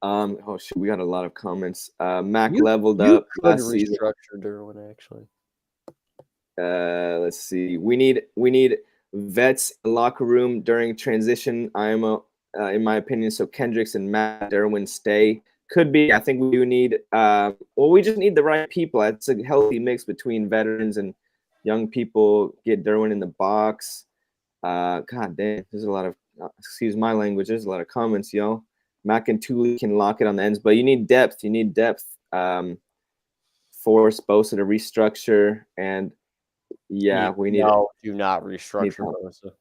Oh shit, we got a lot of comments. Mac leveled up last season. Restructure Derwin, actually. Let's see. We need vets in the locker room during transition. In my opinion, so Kendricks and Matt Derwin stay. Could be. I think we do need. We just need the right people. It's a healthy mix between veterans and young people. Get Derwin in the box. God damn, there's a lot of. Excuse my language. There's a lot of comments, yo. Mac and Tooley can lock it on the ends, but you need depth. You need depth. Force Bosa to restructure, and we need. No, do not restructure Bosa.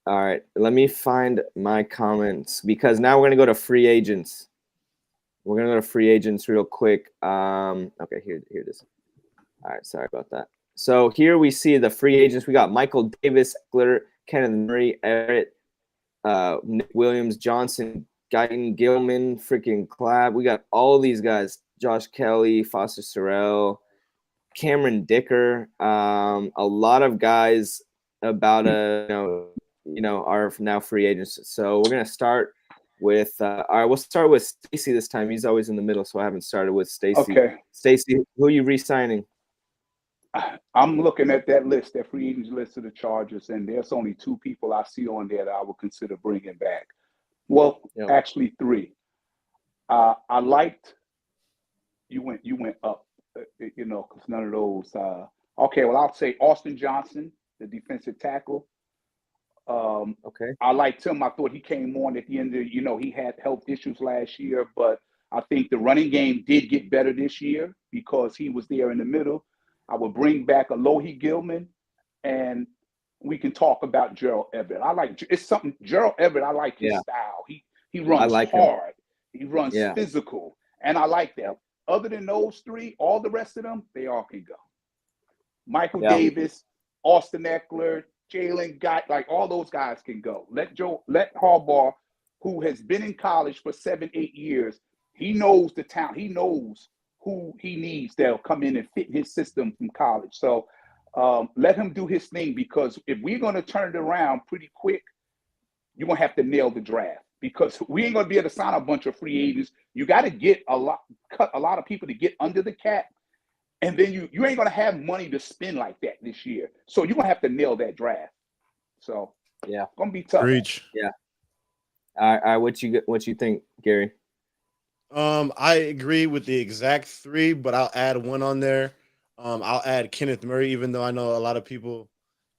All right, let me find my comments because now we're gonna go to free agents. We're gonna go to free agents real quick. Okay, here it is. All right, sorry about that. So here we see the free agents. We got Michael Davis, Glitter, Kenneth Murray, Everett, Nick Williams, Johnson, Guyton, Gilman, freaking Clabb. We got all these guys: Josh Kelly, Foster Sorrell, Cameron Dicker. A lot of guys about are now free agents. So we're gonna start with all right, we'll start with Stacy this time. He's always in the middle, so I haven't started with Stacy. Okay. Stacy, who are you re-signing? I'm looking at that list, that free agents list of the Chargers, and there's only 2 people I see on there that I would consider bringing back. Well, actually 3. I liked you went up, because none of those. Okay, well, I'll say Austin Johnson, the defensive tackle. Okay. I liked him. I thought he came on at the end of, he had health issues last year, but I think the running game did get better this year because he was there in the middle. I would bring back Alohi Gilman, and we can talk about Gerald Everett. Gerald Everett, I like his style. He runs hard. Him. He runs physical, and I like that. Other than those 3, all the rest of them, they all can go. Michael Davis, Austin Eckler, Jalen Gott, like all those guys can go. Let Harbaugh, who has been in college for 7-8 years, he knows the talent. He knows who he needs that'll come in and fit his system from college. So let him do his thing, because if we're going to turn it around pretty quick, you're going to have to nail the draft, because we ain't going to be able to sign a bunch of free agents. You got to cut a lot of people to get under the cap. And then you ain't going to have money to spend like that this year. So you're going to have to nail that draft. So it's going to be tough. Preach. Yeah. All right, what you think, Gary? I agree with the exact 3, but I'll add 1 on there. I'll add Kenneth Murray, even though I know a lot of people,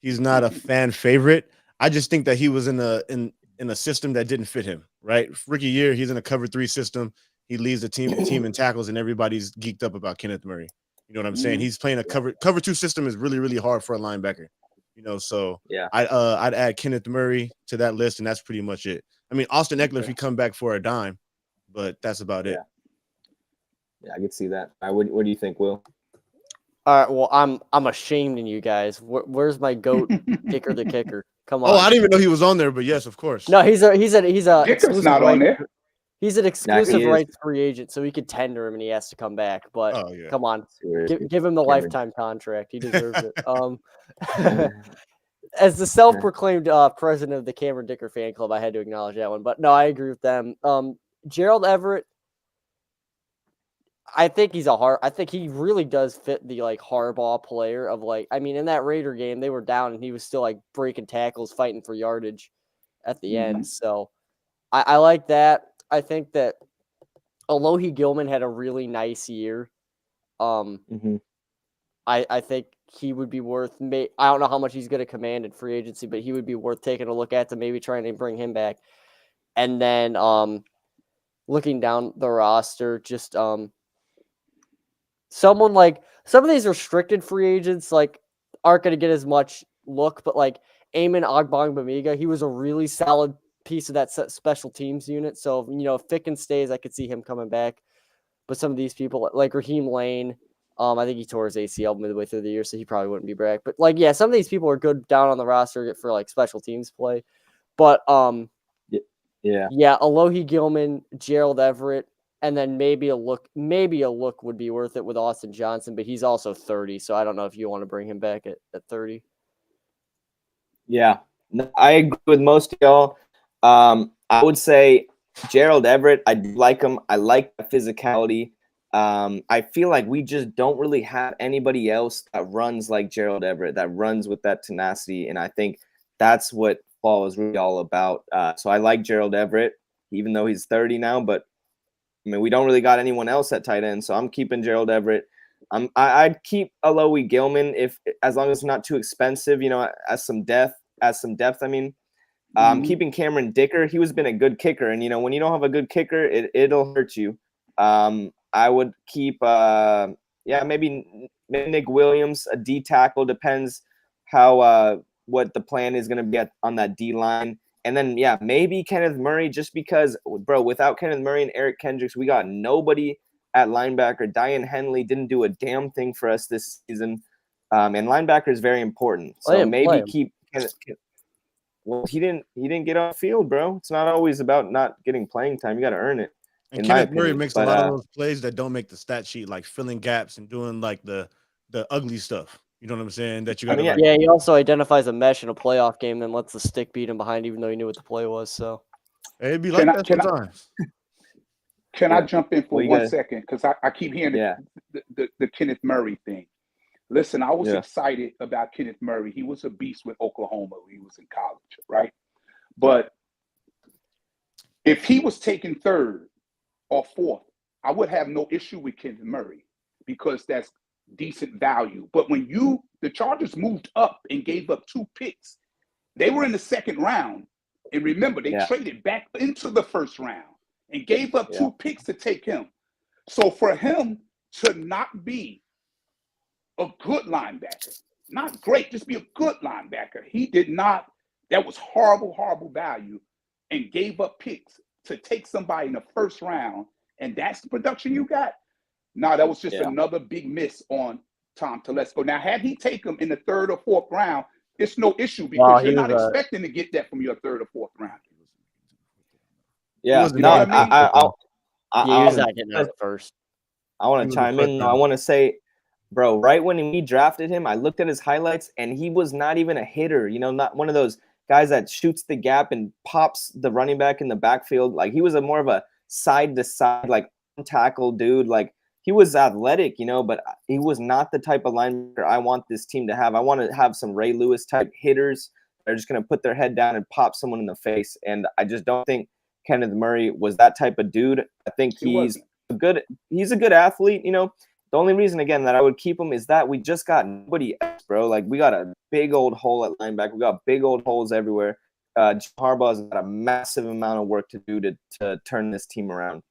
he's not a fan favorite. I just think that he was in a system that didn't fit him. Right, rookie year, he's in a cover 3 system. He leads the team in tackles, and everybody's geeked up about Kenneth Murray. You know what I'm saying? He's playing a cover 2 system is really, really hard for a linebacker. You know, so Yeah. I'd add Kenneth Murray to that list, and that's pretty much it. I mean, Austin Eckler, if he come back for a dime, but that's about it. Yeah, I could see that. What do you think, Will? All right. Well, I'm ashamed in you guys. Where's my goat kicker the kicker? Come on. Oh, I didn't even know he was on there, but yes, of course. No, he's a Dicker's exclusive not on there. He's an exclusive is. rights free agent, so we could tender him and he has to come back. But come on, give him the lifetime contract. He deserves it. As the self-proclaimed president of the Cameron Dicker fan club, I had to acknowledge that one. But no, I agree with them. Gerald Everett, I think I think he really does fit the like Harbaugh player of like. I mean, in that Raider game, they were down and he was still like breaking tackles, fighting for yardage at the end. So I like that. I think that Alohi Gilman had a really nice year. I think he would be worth. I don't know how much he's going to command in free agency, but he would be worth taking a look at to maybe trying to bring him back. And then looking down the roster, just someone like some of these restricted free agents like aren't going to get as much look, but like Eamon Ogbongbemiga, he was a really solid piece of that special teams unit. So, you know, if Ficken stays, I could see him coming back. But some of these people, like Raheem Lane, I think he tore his ACL midway through the year, so he probably wouldn't be back. But like, yeah, some of these people are good down on the roster for like special teams play. But Alohi Gilman, Gerald Everett, and then maybe a look would be worth it with Austin Johnson, but he's also 30, so I don't know if you want to bring him back at 30. Yeah, I agree with most of y'all. I would say Gerald Everett, I do like him. I like the physicality. I feel like we just don't really have anybody else that runs like Gerald Everett, that runs with that tenacity. And I think that's what fall is really all about. So I like Gerald Everett, even though he's 30 now, but I mean, we don't really got anyone else at tight end. So I'm keeping Gerald Everett. I'd keep Alohi Gilman as long as it's not too expensive, you know, as some depth. I mean, keeping Cameron Dicker, he was been a good kicker, and you know when you don't have a good kicker, it'll hurt you. I would keep, maybe Nick Williams, a D tackle, depends how what the plan is going to be on that D line, and then maybe Kenneth Murray, just because, bro, without Kenneth Murray and Eric Kendricks, we got nobody at linebacker. Diane Henley didn't do a damn thing for us this season, and linebacker is very important. So maybe keep Kenneth. Well, he didn't get off field, bro. It's not always about not getting playing time. You got to earn it. And Kenneth Murray makes a lot of those plays that don't make the stat sheet, like filling gaps and doing like the ugly stuff. You know what I'm saying? That you got. He also identifies a mesh in a playoff game, then lets the stick beat him behind, even though he knew what the play was. So it'd be like that sometimes. Can I jump in for 1 second? Because I keep hearing the Kenneth Murray thing. Listen, I was excited about Kenneth Murray. He was a beast with Oklahoma when he was in college, right? But if he was taken 3rd or 4th, I would have no issue with Kenneth Murray because that's decent value. But when the Chargers moved up and gave up 2 picks, they were in the 2nd round. And remember, they traded back into the 1st round and gave up 2 picks to take him. So for him to not be a good linebacker, not great, just be a good linebacker. He did not. That was horrible, horrible value, and gave up picks to take somebody in the 1st round, and that's the production you got. No, that was just another big miss on Tom Telesco. Now, had he taken him in the 3rd or 4th round, it's no issue because you're not expecting to get that from your 3rd or 4th round. Yeah, he was not getting out first. I want to chime in. I want to say, bro, right when we drafted him, I looked at his highlights, and he was not even a hitter. You know, not one of those guys that shoots the gap and pops the running back in the backfield. Like, he was more of a side-to-side, like, tackle dude. Like, he was athletic, you know, but he was not the type of linebacker I want this team to have. I want to have some Ray Lewis-type hitters that are just going to put their head down and pop someone in the face. And I just don't think Kenneth Murray was that type of dude. I think he's a good athlete, you know. The only reason, again, that I would keep him is that we just got nobody else, bro. Like, we got a big old hole at linebacker. We got big old holes everywhere. Harbaugh's got a massive amount of work to do to turn this team around.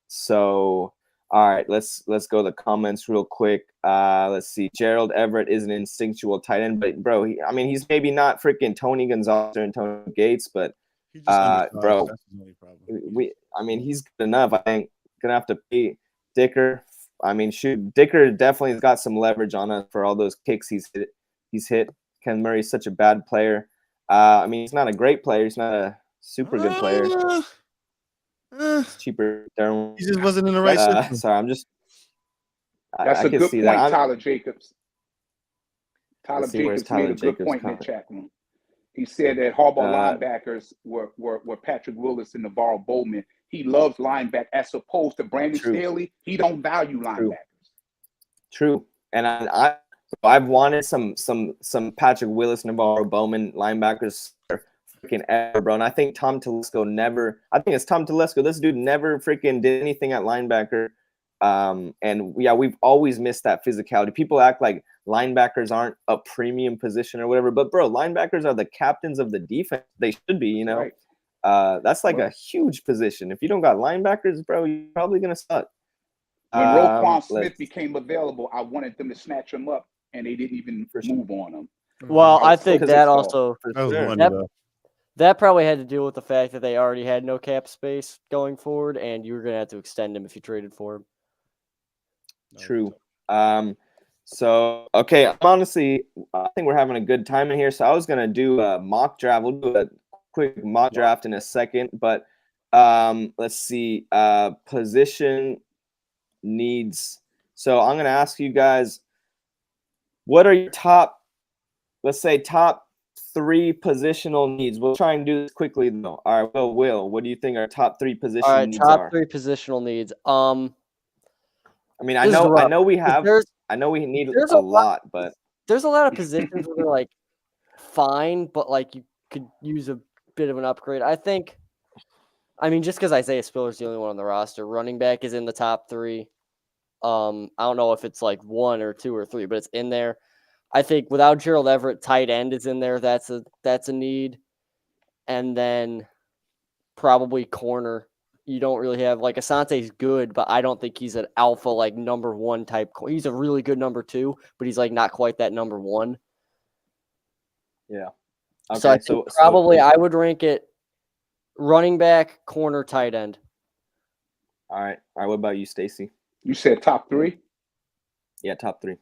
So, all right, let's go to the comments real quick. Let's see. Gerald Everett is an instinctual tight end, but bro, he's maybe not freaking Tony Gonzalez or Antonio Gates, but He's just undersized. bro, That's the only problem. he's good enough. I think gonna have to pay Dicker. Shoot, Dicker definitely has got some leverage on us for all those kicks he's hit. Ken Murray's such a bad player. He's not a great player. He's not a super good player. It's cheaper. He just wasn't in the right system. Sorry, I'm just. That's a good point, that. Tyler Jacobs. Tyler Jacobs made a good point in the chat room. He said that Harbaugh linebackers were Patrick Willis and Navarro Bowman. He loves linebackers as opposed to Brandon Staley. He don't value linebackers. True. And I've wanted some Patrick Willis, Navarro Bowman linebackers freaking ever, bro. And I think Tom Telesco never. I think it's Tom Telesco. This dude never freaking did anything at linebacker. And yeah, we've always missed that physicality. People act like linebackers aren't a premium position or whatever, but bro, linebackers are the captains of the defense. They should be, Right. That's like a huge position. If you don't got linebackers, bro, you're probably gonna suck. When Roquan Smith became available, I wanted them to snatch him up, and they didn't even move on him. Well, I think that also that probably had to do with the fact that they already had no cap space going forward, and you were gonna have to extend him if you traded for him. True. So okay, honestly, I think we're having a good time in here. So I was gonna do a mock draft. We'll do a quick mock draft in a second, but let's see. Position needs. So I'm gonna ask you guys, what are your top 3 positional needs? We'll try and do this quickly though. All right, Will, what do you think our top 3 position needs are? Top 3 positional needs. I know we need a lot, but there's a lot of positions where they're like fine, but like you could use a bit of an upgrade. I think. Just because Isaiah Spiller's the only one on the roster, running back is in the top 3. I don't know if it's like 1 or 2 or 3, but it's in there. I think without Gerald Everett, tight end is in there. That's a need, and then probably corner. You don't really have like Asante's good, but I don't think he's an alpha like number 1 type. He's a really good number 2, but he's like not quite that number 1. Yeah. Okay. So I think probably I would rank it running back, corner, tight end. All right. What about you, Stacy? You said top 3? Yeah, top 3.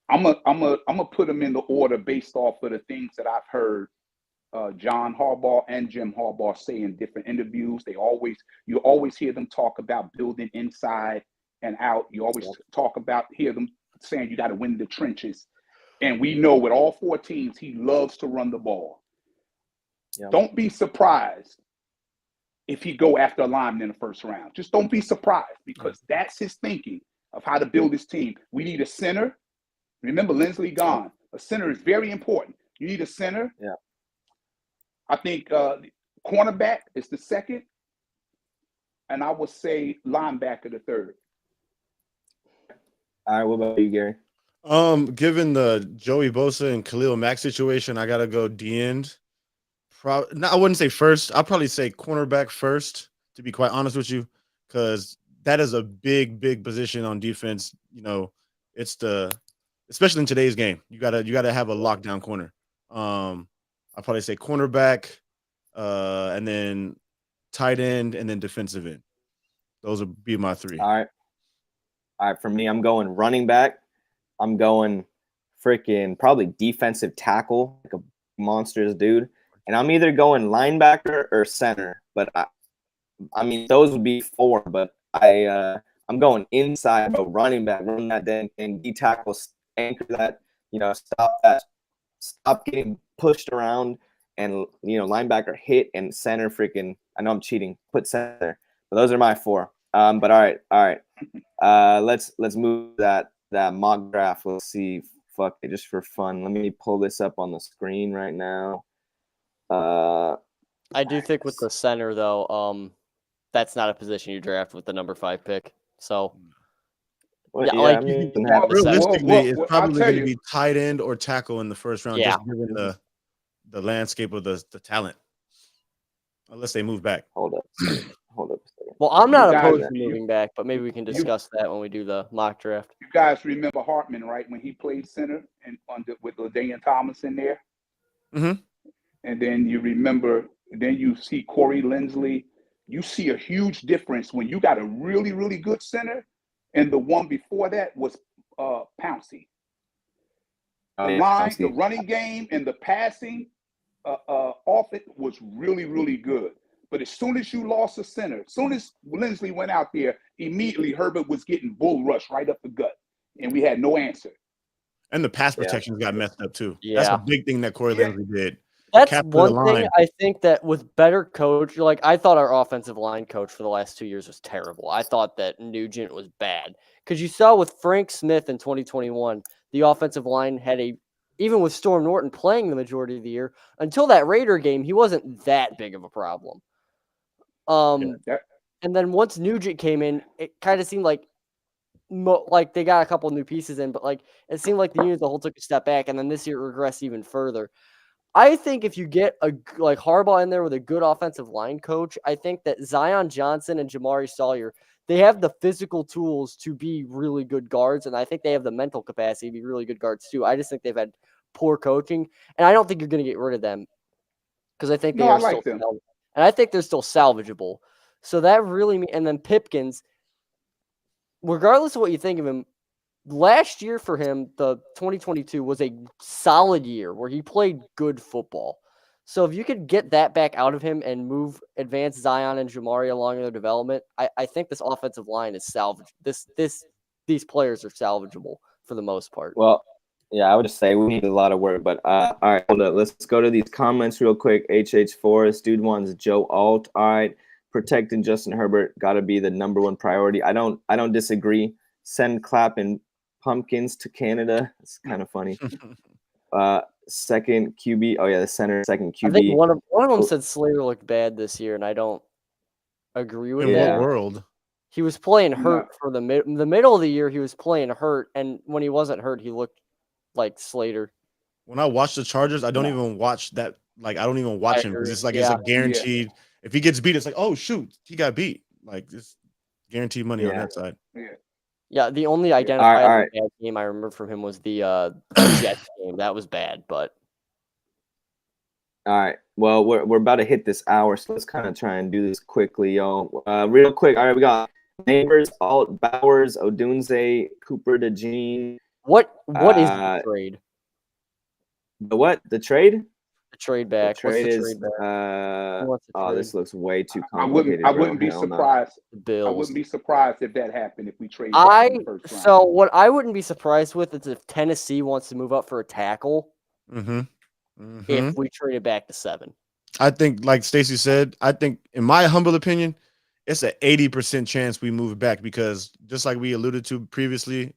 I'm gonna put them in the order based off of the things that I've heard John Harbaugh and Jim Harbaugh say in different interviews. You always hear them talk about building inside and out. You always hear them saying you got to win the trenches. And we know with all 4 teams, he loves to run the ball. Yeah. Don't be surprised if he go after a lineman in the first round. Just don't be surprised, because that's his thinking of how to build his team. We need a center. Remember, Lindsley gone. A center is very important. You need a center. Yeah. I think cornerback is the second, and I would say linebacker the third. All right, what about you, Gary? Given the Joey Bosa and Khalil Mack situation, I gotta go D-end. No, I wouldn't say first. I'll probably say cornerback first, to be quite honest with you, because that is a big position on defense. It's especially in today's game, you gotta have a lockdown corner. I'll probably say cornerback, and then tight end, and then defensive end. Those would be my 3. All right. For me, I'm going running back. I'm going freaking probably defensive tackle, like a monstrous dude. And I'm either going linebacker or center. But those would be 4. But I'm going inside, bro, running back, run that dang thing, D tackle, anchor that, stop getting pushed around, and linebacker hit, and center freaking. I know I'm cheating. Put center. But those are my 4. But all right. Let's move that mock draft. Let's see. Fuck it, just for fun. Let me pull this up on the screen right now. I do think with the center though, that's not a position you draft with the number 5 pick. So Well, yeah, yeah, like I mean, you it can can have happen. the second. Realistically, it's I'll probably tell going to you. be tight end or tackle in the first round, Yeah. just given the landscape of the talent. Unless they move back. Hold up a second. Hold up a second. Well, I'm You not guys- opposed to moving back, but maybe we can discuss that when we do the mock draft. You guys remember Hartman, right? When he played center and with LaDainian Tomlinson there? Mhm. And then you remember, then you see Corey Linsley. You see a huge difference when you got a really, really good center, and the one before that was Pouncey. Oh, The yeah, line, Pouncey. the running game, and the passing off it was really, really good. But as soon as you lost a center, as soon as Linsley went out there, immediately Herbert was getting bull rushed right up the gut, and we had no answer. And the pass Yeah. protections got messed up too. Yeah. That's a big thing that Corey Yeah. Linsley did. That's Capture the one thing line. I think that with better coach, like I thought our offensive line coach for the last 2 years was terrible. I thought that Nugent was bad because you saw with Frank Smith in 2021, the offensive line had even with Storm Norton playing the majority of the year until that Raider game, he wasn't that big of a problem. That- And then once Nugent came in, it kind of seemed like they got a couple new pieces in, but like it seemed like the unit as a whole took a step back, and then this year regressed even further. I think if you get like Harbaugh in there with a good offensive line coach, I think that Zion Johnson and Jamari Sawyer, they have the physical tools to be really good guards, and I think they have the mental capacity to be really good guards too. I just think they've had poor coaching, and I don't think you're going to get rid of them because I think they No, are I like still them. and I think they're still salvageable. So that really and then Pipkins, regardless of what you think of him, last year for him, the 2022 was a solid year where he played good football. So if you could get that back out of him and move advance Zion and Jamari along in their development, I think this offensive line is salvage. These players are salvageable for the most part. Well, yeah, I would just say we need a lot of work. But all right, hold up. Let's go to these comments real quick. HH Forrest, dude wants Joe Alt. All right, protecting Justin Herbert got to be the number one priority. I don't disagree. Send Clapp and Pumpkins to Canada. It's kind of funny. Second QB. Oh yeah, the center. Second QB. I think one of them said Slater looked bad this year, and I don't agree with In that. what world? He was playing hurt for the middle of the year. He was playing hurt, and when he wasn't hurt, he looked like Slater. When I watch the Chargers, I don't even watch that. Like, I don't even watch him because it's like it's a guaranteed. If he gets beat, it's like, oh shoot, he got beat. Like, it's guaranteed money on that side. Yeah, the only identifiable bad game I remember from him was the Jets game. That was bad, but all right. Well, we're about to hit this hour, so let's kind of try and do this quickly, y'all. Real quick. All right, we got Neighbors, Alt, Bowers, Odunze, Cooper, DeJean. What is the trade? The what? The trade? The trade back. What's the trade back? This looks way too complicated. I wouldn't be surprised. The Bills. I wouldn't be surprised if that happened if we trade back in the first round. So what I wouldn't be surprised with is if Tennessee wants to move up for a tackle. If we trade it back to 7. I think, like Stacey said, I think, in my humble opinion, it's an 80% chance we move back because just like we alluded to previously,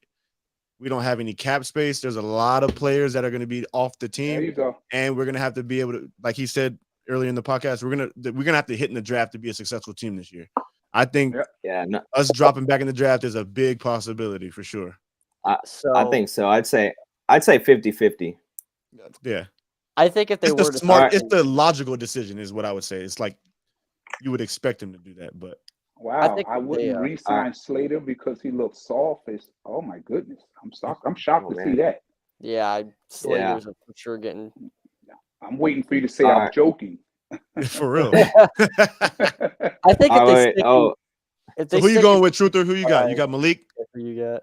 we don't have any cap space. There's a lot of players that are going to be off the team. There you go. And we're going to have to be able to, like he said earlier in the podcast, we're going to have to hit in the draft to be a successful team this year. I think us dropping back in the draft is a big possibility for sure. I think so. I'd say 50-50. Yeah. I think if they were it's the logical decision is what I would say. It's like you would expect him to do that, but wow, I wouldn't re-sign Slater because he looks soft. Oh my goodness, I'm shocked to see that. Yeah, Slater's for sure getting. I'm waiting for you to say I'm joking. For real. I think if they stick. So who you going with, Truther? Who you got? You got Malik? Who you got?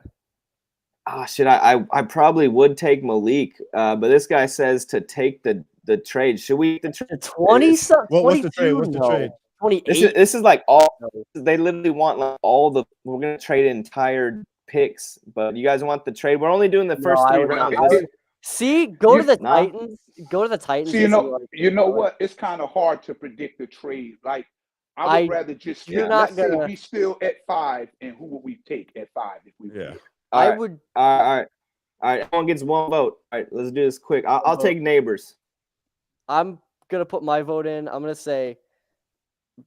Oh shit! I probably would take Malik, but this guy says to take the trade. Should we take the trade? 20 something. What's the trade? What's the trade? 28. This is like all. They literally want like all the. We're gonna trade entire picks, but you guys want the trade. We're only doing the first 3 rounds. Go to the Titans. Go to the Titans. See, you know what? It's kind of hard to predict the trade. Like I would rather just let's say we still at 5, and who would we take at 5 if we? Yeah. I would. All right. Everyone gets one vote. All right, let's do this quick. I'll take Neighbors. I'm gonna put my vote in. I'm gonna say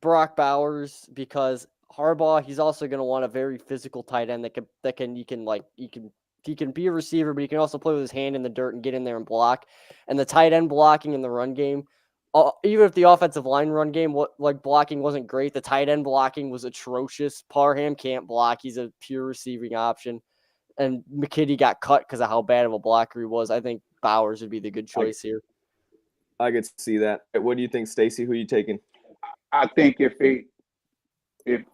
Brock Bowers, because Harbaugh, he's also going to want a very physical tight end he can be a receiver, but he can also play with his hand in the dirt and get in there and block. And the tight end blocking in the run game, even if the offensive line run game blocking wasn't great, the tight end blocking was atrocious. Parham can't block; he's a pure receiving option. And McKitty got cut because of how bad of a blocker he was. I think Bowers would be the good choice here. I could see that. What do you think, Stacy? Who are you taking? I think if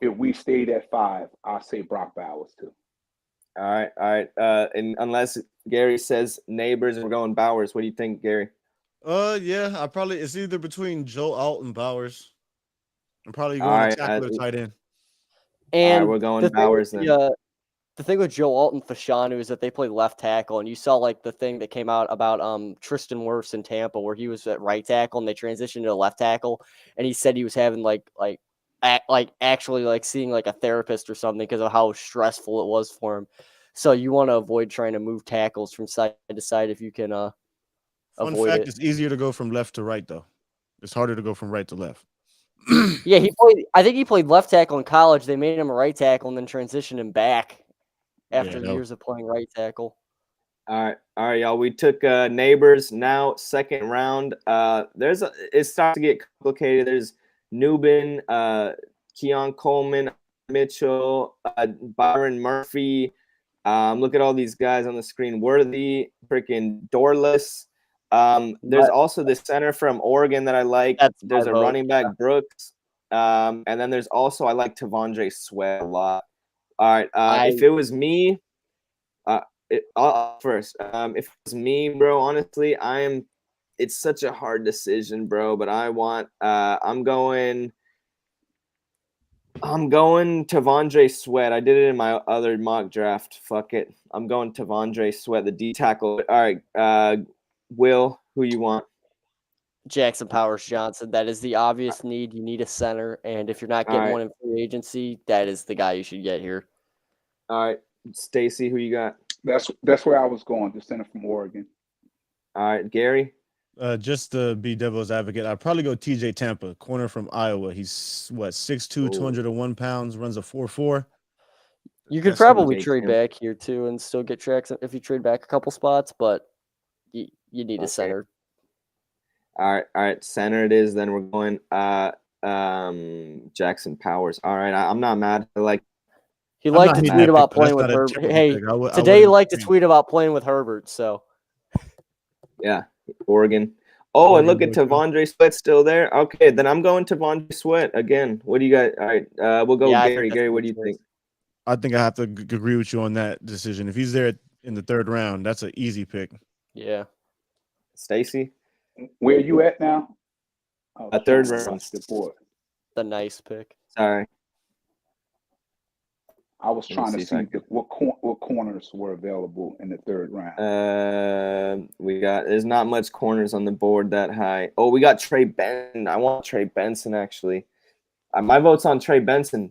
we stayed at 5, I'll say Brock Bowers too. All right. And unless Gary says Neighbors, we're going Bowers. What do you think, Gary? Yeah, it's either between Joe Alt and Bowers. I'm probably going to tackle the tight end. And we're going Bowers then. The thing with Joe Alt and Fashanu is that they play left tackle, and you saw like the thing that came out about Tristan Wirfs in Tampa, where he was at right tackle and they transitioned to left tackle, and he said he was having actually seeing like a therapist or something because of how stressful it was for him. So you want to avoid trying to move tackles from side to side if you can. Fun avoid fact: it. It's easier to go from left to right, though. It's harder to go from right to left. Yeah, I think he played left tackle in college. They made him a right tackle and then transitioned him back after years of playing right tackle. All right, y'all. We took Neighbors. Now, second round. It starts to get complicated. There's Newbin, Keon Coleman, Mitchell, Byron Murphy. Look at all these guys on the screen. Worthy, freaking Dorless. There's also the center from Oregon that I like. There's a running back, Brooks. And then there's also, I like Tavondre Sweat a lot. All right. If it was me, first, if it was me, bro, honestly, it's such a hard decision, bro, but I'm going Tavondre Sweat. I did it in my other mock draft. Fuck it. I'm going Tavondre Sweat, the D tackle. All right. Will, who you want? Jackson Powers Johnson. That is the obvious need. You need a center, and if you're not getting one in free agency, that is the guy you should get here. All right, Stacy, who you got? That's where I was going. The center from Oregon. All right, Gary. Just to be devil's advocate, I'd probably go TJ Tampa, corner from Iowa. He's 6'2", 201 pounds, runs a 4.4. You could probably trade back here too and still get tracks if you trade back a couple spots, but you need a center. All right, center it is. Then we're going Jackson Powers. All right, I'm not mad. He liked to tweet about playing with Herbert. Hey, today he liked to tweet about playing with Herbert. So, yeah, Oregon. Oh, and look at Tavondre Sweat still there. Okay, then I'm going Tavondre Sweat again. What do you got? All right, we'll go Gary. Gary, what do you think? I think I have to agree with you on that decision. If he's there in the third round, that's an easy pick. Yeah. Stacy, where are you at now? Third round. The nice pick. Sorry. I was trying to see what corners were available in the third round. There's not much corners on the board that high. Oh, we got Trey Benson. I want Trey Benson actually. My vote's on Trey Benson.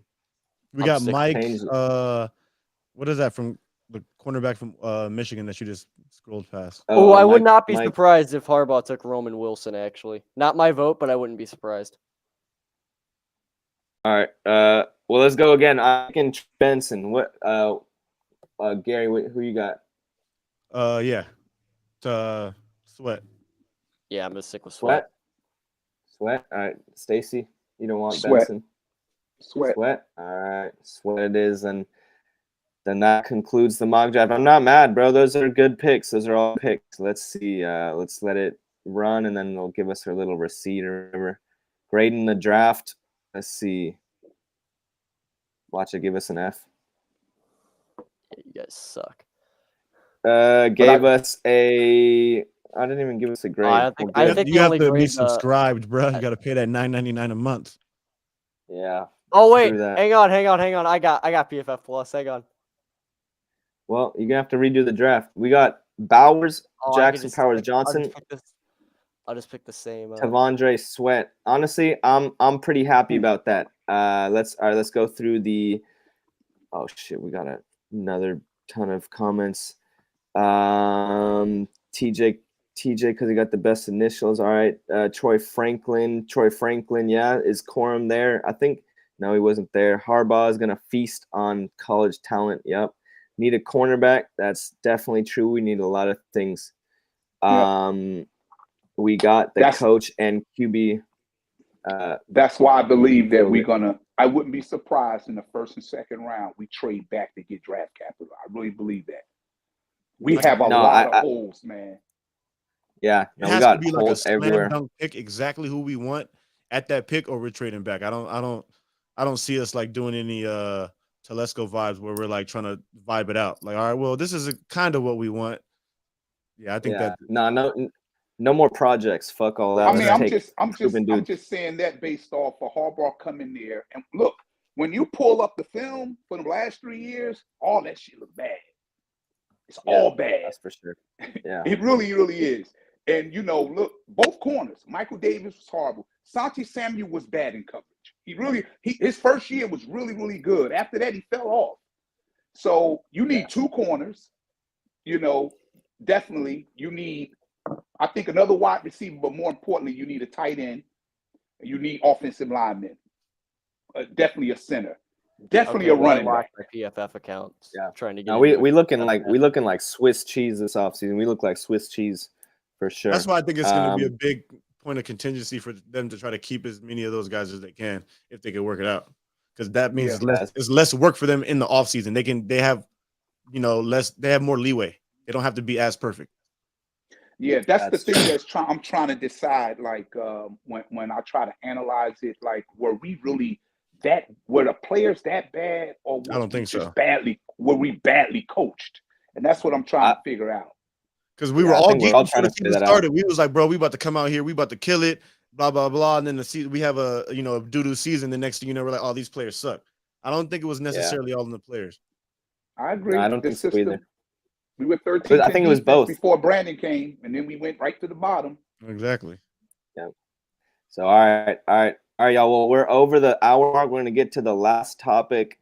We got Mike. What is that from the cornerback from Michigan that you just scrolled past? Oh, I would not be surprised if Harbaugh took Roman Wilson. Actually, not my vote, but I wouldn't be surprised. All right. Well, let's go again. I can Benson. What? Gary, who you got? Yeah. Sweat. Yeah, I'm gonna stick with Sweat. Sweat. All right, Stacy, you don't want Sweat. Benson. Sweat. All right, Sweat it is, and then that concludes the mock draft. I'm not mad, bro. Those are good picks. Those are all picks. Let's see. Let's let it run, and then they'll give us our little receipt or whatever. Grading the draft. Let's see. Watch it give us an F. You guys suck. Gave us a. I didn't even give us a grade. I think you have to be subscribed, bro. You got to pay that $9.99 a month. Yeah. Oh wait, hang on. I got PFF Plus. Hang on. Well, you're gonna have to redo the draft. We got Bowers, Jackson Powers Johnson. I'll just pick the same. Tavondre Sweat. Honestly, I'm pretty happy about that. Let's go through the. Oh shit, we got another ton of comments. TJ TJ because he got the best initials. All right. Troy Franklin. Yeah. Is Corum there? I think no, he wasn't there. Harbaugh is going to feast on college talent. Yep. Need a cornerback. That's definitely true. We need a lot of things. We got the coach and QB. That's why I believe that I wouldn't be surprised in the first and second round we trade back to get draft capital. I really believe that. We have a lot of holes, man. Yeah, it has to be like a slam dunk pick, exactly who we want at that pick, or we're trading back. I don't see us like doing any Telesco vibes where we're like trying to vibe it out. Like, all right, well, this is kind of what we want. Yeah, I think that no more projects. Fuck all that. I mean, I'm just saying that based off of Harbaugh coming there. And look, when you pull up the film for the last 3 years, all that shit look bad. It's all bad. That's for sure. Yeah. It really, really is. And, look, both corners. Michael Davis was horrible. Santi Samuel was bad in coverage. His first year was really, really good. After that, he fell off. So you need 2 corners. Definitely you need, I think, another wide receiver, but more importantly, you need a tight end. You need offensive linemen. Definitely a center. Definitely a running back. PFF accounts. Yeah, trying to get. No, we looking like Swiss cheese this offseason. We look like Swiss cheese for sure. That's why I think it's going to be a big point of contingency for them to try to keep as many of those guys as they can if they can work it out, because that means it's less work for them in the offseason. They have they have more leeway. They don't have to be as perfect. Yeah, that's the thing I'm trying to decide. Like when I try to analyze it, like were the players that bad, or I don't think so. Were we badly coached? And that's what I'm trying to figure out. Because we were all geeked before the season started. We was like, bro, we about to come out here, we about to kill it, blah blah blah. And then we have a doo-doo season. The next thing you know, we're like, oh, these players suck. I don't think it was necessarily all in the players. I agree. No, I don't think so either. We were 13. I think it was both before Brandon came, and then we went right to the bottom. Exactly. Yeah. So all right, y'all. Well, we're over the hour mark. We're gonna get to the last topic.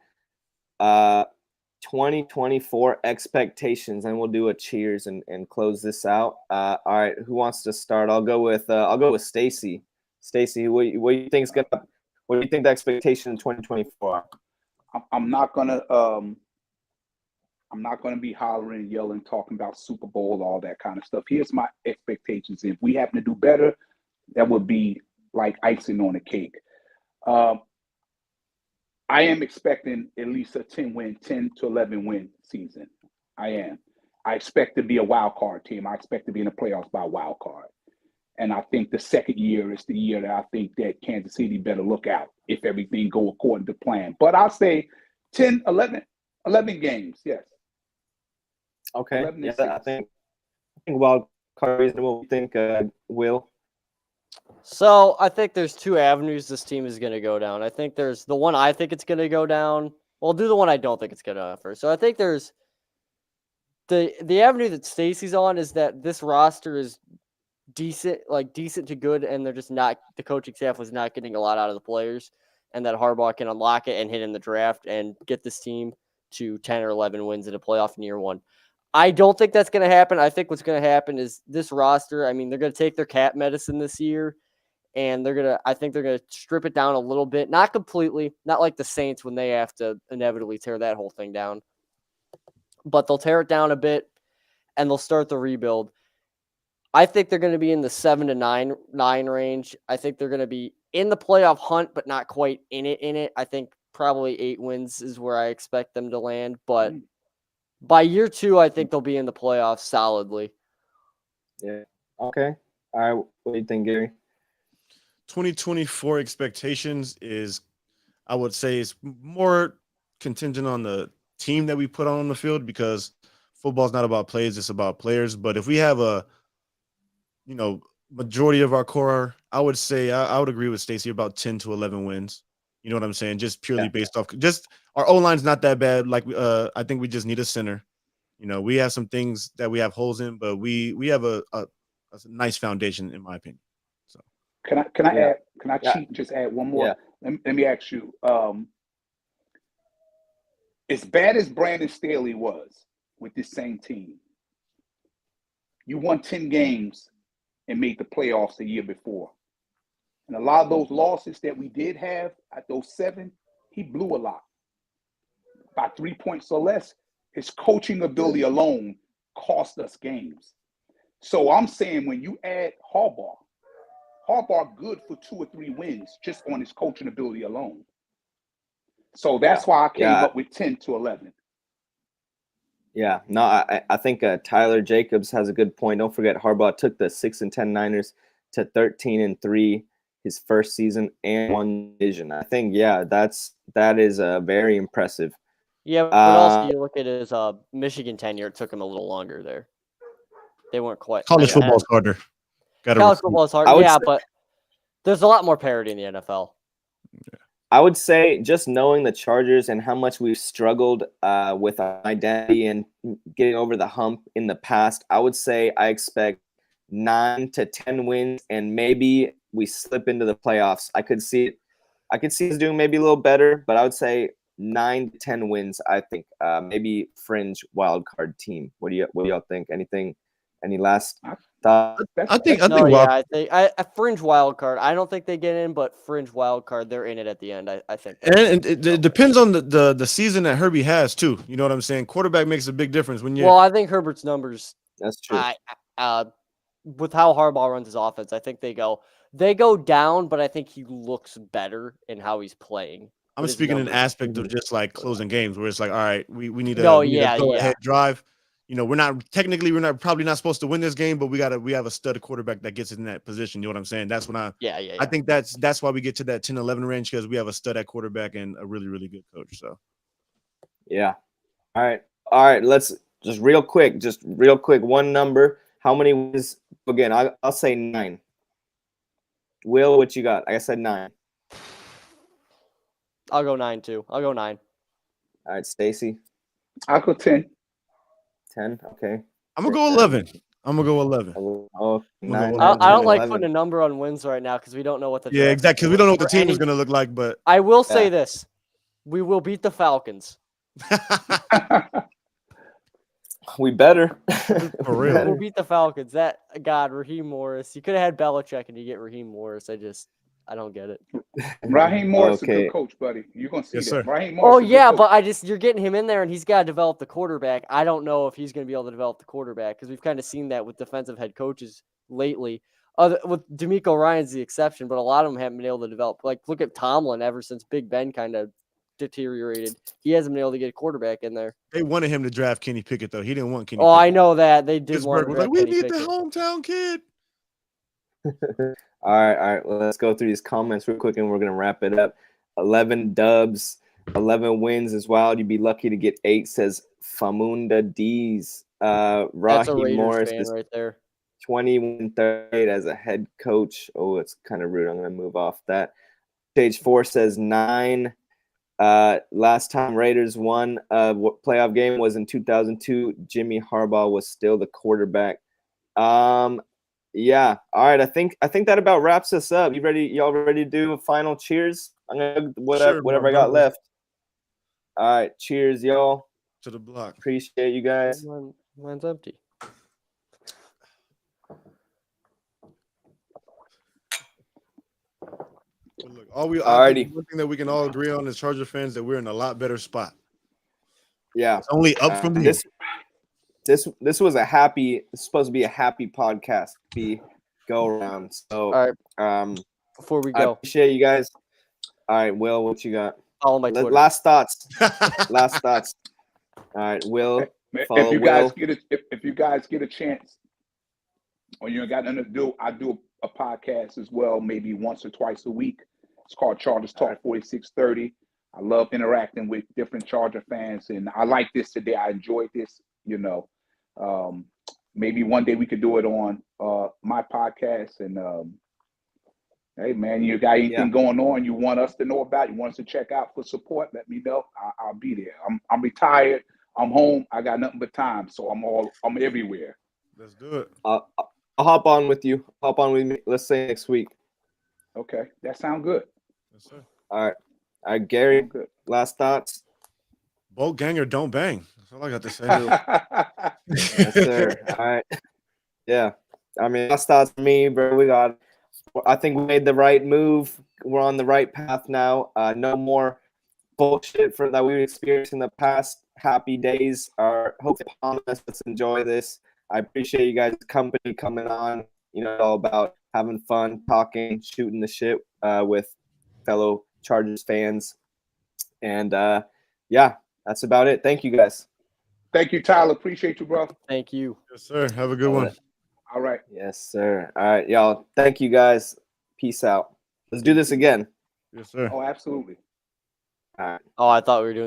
2024 expectations, and we'll do a cheers and close this out. All right, who wants to start? I'll go with Stacy. Stacy, what do you think the expectation in 2024? I'm not gonna be hollering, yelling, talking about Super Bowl, all that kind of stuff. Here's my expectations. If we happen to do better, that would be like icing on the cake. I am expecting at least a 10 to 11 win season. I am. I expect to be a wild card team. I expect to be in the playoffs by a wild card. And I think the second year is the year that I think that Kansas City better look out if everything go according to plan. But I'll say 10, 11 games, yes. Okay. Yeah, I think wild card reasonable. What do you think, Will? So I think there's 2 avenues this team is going to go down. I think there's the one I think it's going to go down. Well, I'll do the one I don't think it's going to offer. So I think there's the avenue that Stacy's on is that this roster is decent to good, and they're just not, the coaching staff was not getting a lot out of the players, and that Harbaugh can unlock it and hit in the draft and get this team to 10 or 11 wins in a playoff in year 1. I don't think that's going to happen. I think what's going to happen is this roster, I mean, they're going to take their cap medicine this year, and I think they're going to strip it down a little bit. Not completely, not like the Saints when they have to inevitably tear that whole thing down. But they'll tear it down a bit, and they'll start the rebuild. I think they're going to be in the 7 to 9 range. I think they're going to be in the playoff hunt, but not quite in it. I think probably 8 wins is where I expect them to land. But by year 2, I think they'll be in the playoffs solidly. Yeah. Okay. All right. What do you think, Gary? 2024 expectations is, I would say, it's more contingent on the team that we put on the field, because football's not about plays, it's about players. But if we have a, majority of our core, I would say I would agree with Stacey about 10 to 11 wins. You know what I'm saying? Just purely based off, just our O-line's not that bad. Like, I think we just need a center. We have some things that we have holes in, but we have a nice foundation, in my opinion. So can I cheat and just add one more? Yeah. Let me ask you, as bad as Brandon Staley was with this same team, you won 10 games and made the playoffs the year before. And a lot of those losses that we did have at those 7, he blew a lot. By 3 points or less, his coaching ability alone cost us games. So I'm saying when you add Harbaugh good for 2 or 3 wins just on his coaching ability alone. So that's why I came up with 10 to 11. Yeah, no, I think Tyler Jacobs has a good point. Don't forget Harbaugh took the 6-10 Niners to 13-3 his first season and won division. I think that is very impressive. Yeah, but also you look at his Michigan tenure, it took him a little longer there. They weren't quite. College football's harder. College football is hard, but there's a lot more parity in the NFL. I would say just knowing the Chargers and how much we've struggled with our identity and getting over the hump in the past, I would say I expect 9 to 10 wins, and maybe we slip into the playoffs. I could see us doing maybe a little better, but I would say 9 to 10 wins. I think maybe fringe wild card team. What do y'all think? Any last thoughts? I think a fringe wild card. I don't think they get in, but fringe wild card, they're in it at the end. I think. And it depends on the season that Herbie has too. You know what I'm saying? Quarterback makes a big difference when you. Well, I think Herbert's numbers. That's true. With how Harbaugh runs his offense, I think they go down, but I think he looks better in how he's playing. I'm speaking in aspect of just like closing games where it's like, all right, we need a go ahead drive. You know, we're probably not supposed to win this game, but we have a stud quarterback that gets in that position. You know what I'm saying? That's when I think that's why we get to that 10-11 range, because we have a stud at quarterback and a really, really good coach. So yeah. All right. Let's just real quick, one number. How many wins? Again, I'll say 9. Will, what you got? I said 9. I'll go 9 too. I'll go 9. All right, Stacy. I'll go 10. 10. Okay. I'm gonna go 11. Oh, 9, I don't like putting a number on wins right now because we don't know what the exactly, because we don't know what the team is gonna look like. But I will say this: we will beat the Falcons. We better. For real. We'll beat the Falcons. Raheem Morris. You could have had Belichick and you get Raheem Morris. I don't get it. Raheem Morris is a good coach, buddy. You're gonna see that. Sir. Raheem Morris. But you're getting him in there, and he's got to develop the quarterback. I don't know if he's going to be able to develop the quarterback because we've kind of seen that with defensive head coaches lately. With D'Amico Ryan's the exception, but a lot of them haven't been able to develop. Like look at Tomlin. Ever since Big Ben kind of deteriorated, he hasn't been able to get a quarterback in there. They wanted him to draft Kenny Pickett though. He didn't want Kenny. I know that they did want to draft we need the hometown kid. All right. Well, let's go through these comments real quick, and we're gonna wrap it up. 11 dubs, 11 wins is wild. You'd be lucky to get 8. Says Famunda D's. Raheem Morris fan is right there. 21-38 as a head coach. Oh, it's kind of rude. I'm gonna move off that. Page 4 says 9. Last time Raiders won a playoff game was in 2002. Jimmy Harbaugh was still the quarterback. Yeah. All right. I think that about wraps us up. Y'all ready to do a final cheers? I'm gonna whatever I got left. All right. Cheers, y'all. To the block. Appreciate you guys. Mine's empty. Look, one thing that we can all agree on as Charger fans that we're in a lot better spot. Yeah. It's only up from here. This was supposed to be a happy podcast. Go around. So all right. Before we go, I appreciate you guys. All right, Will, what you got? Follow my Twitter. Last thoughts. All right, Will. If you guys get a chance, or you ain't got nothing to do, I do a podcast as well, maybe once or twice a week. It's called Chargers Talk 4630. I love interacting with different Charger fans, and I like this today. I enjoyed this. Maybe one day we could do it on my podcast. And hey, man, you got anything going on you want us to know about? You want us to check out for support? Let me know. I'll be there. I'm retired. I'm home. I got nothing but time, so I'm everywhere. Let's do it. I'll hop on with you. Hop on with me. Let's say next week. Okay, that sounds good. Yes, sir. All right, Gary. Last thoughts. Boat gang or don't bang. That's all I got to say. Yes, sir. All right. Yeah. I mean, last thoughts for me, bro. I think we made the right move. We're on the right path now. No more bullshit that we've experienced in the past. Happy days are hopefully upon us. Let's enjoy this. I appreciate you guys' company coming on. You know, all about having fun, talking, shooting the shit with fellow Chargers fans. And yeah, that's about it. Thank you guys. Thank you, Tyler. Appreciate you, bro. Thank you. Yes, sir. Have a good one. All right. Yes, sir. All right, y'all. Thank you guys. Peace out. Let's do this again. Yes, sir. Oh, absolutely. All right. Oh, I thought we were doing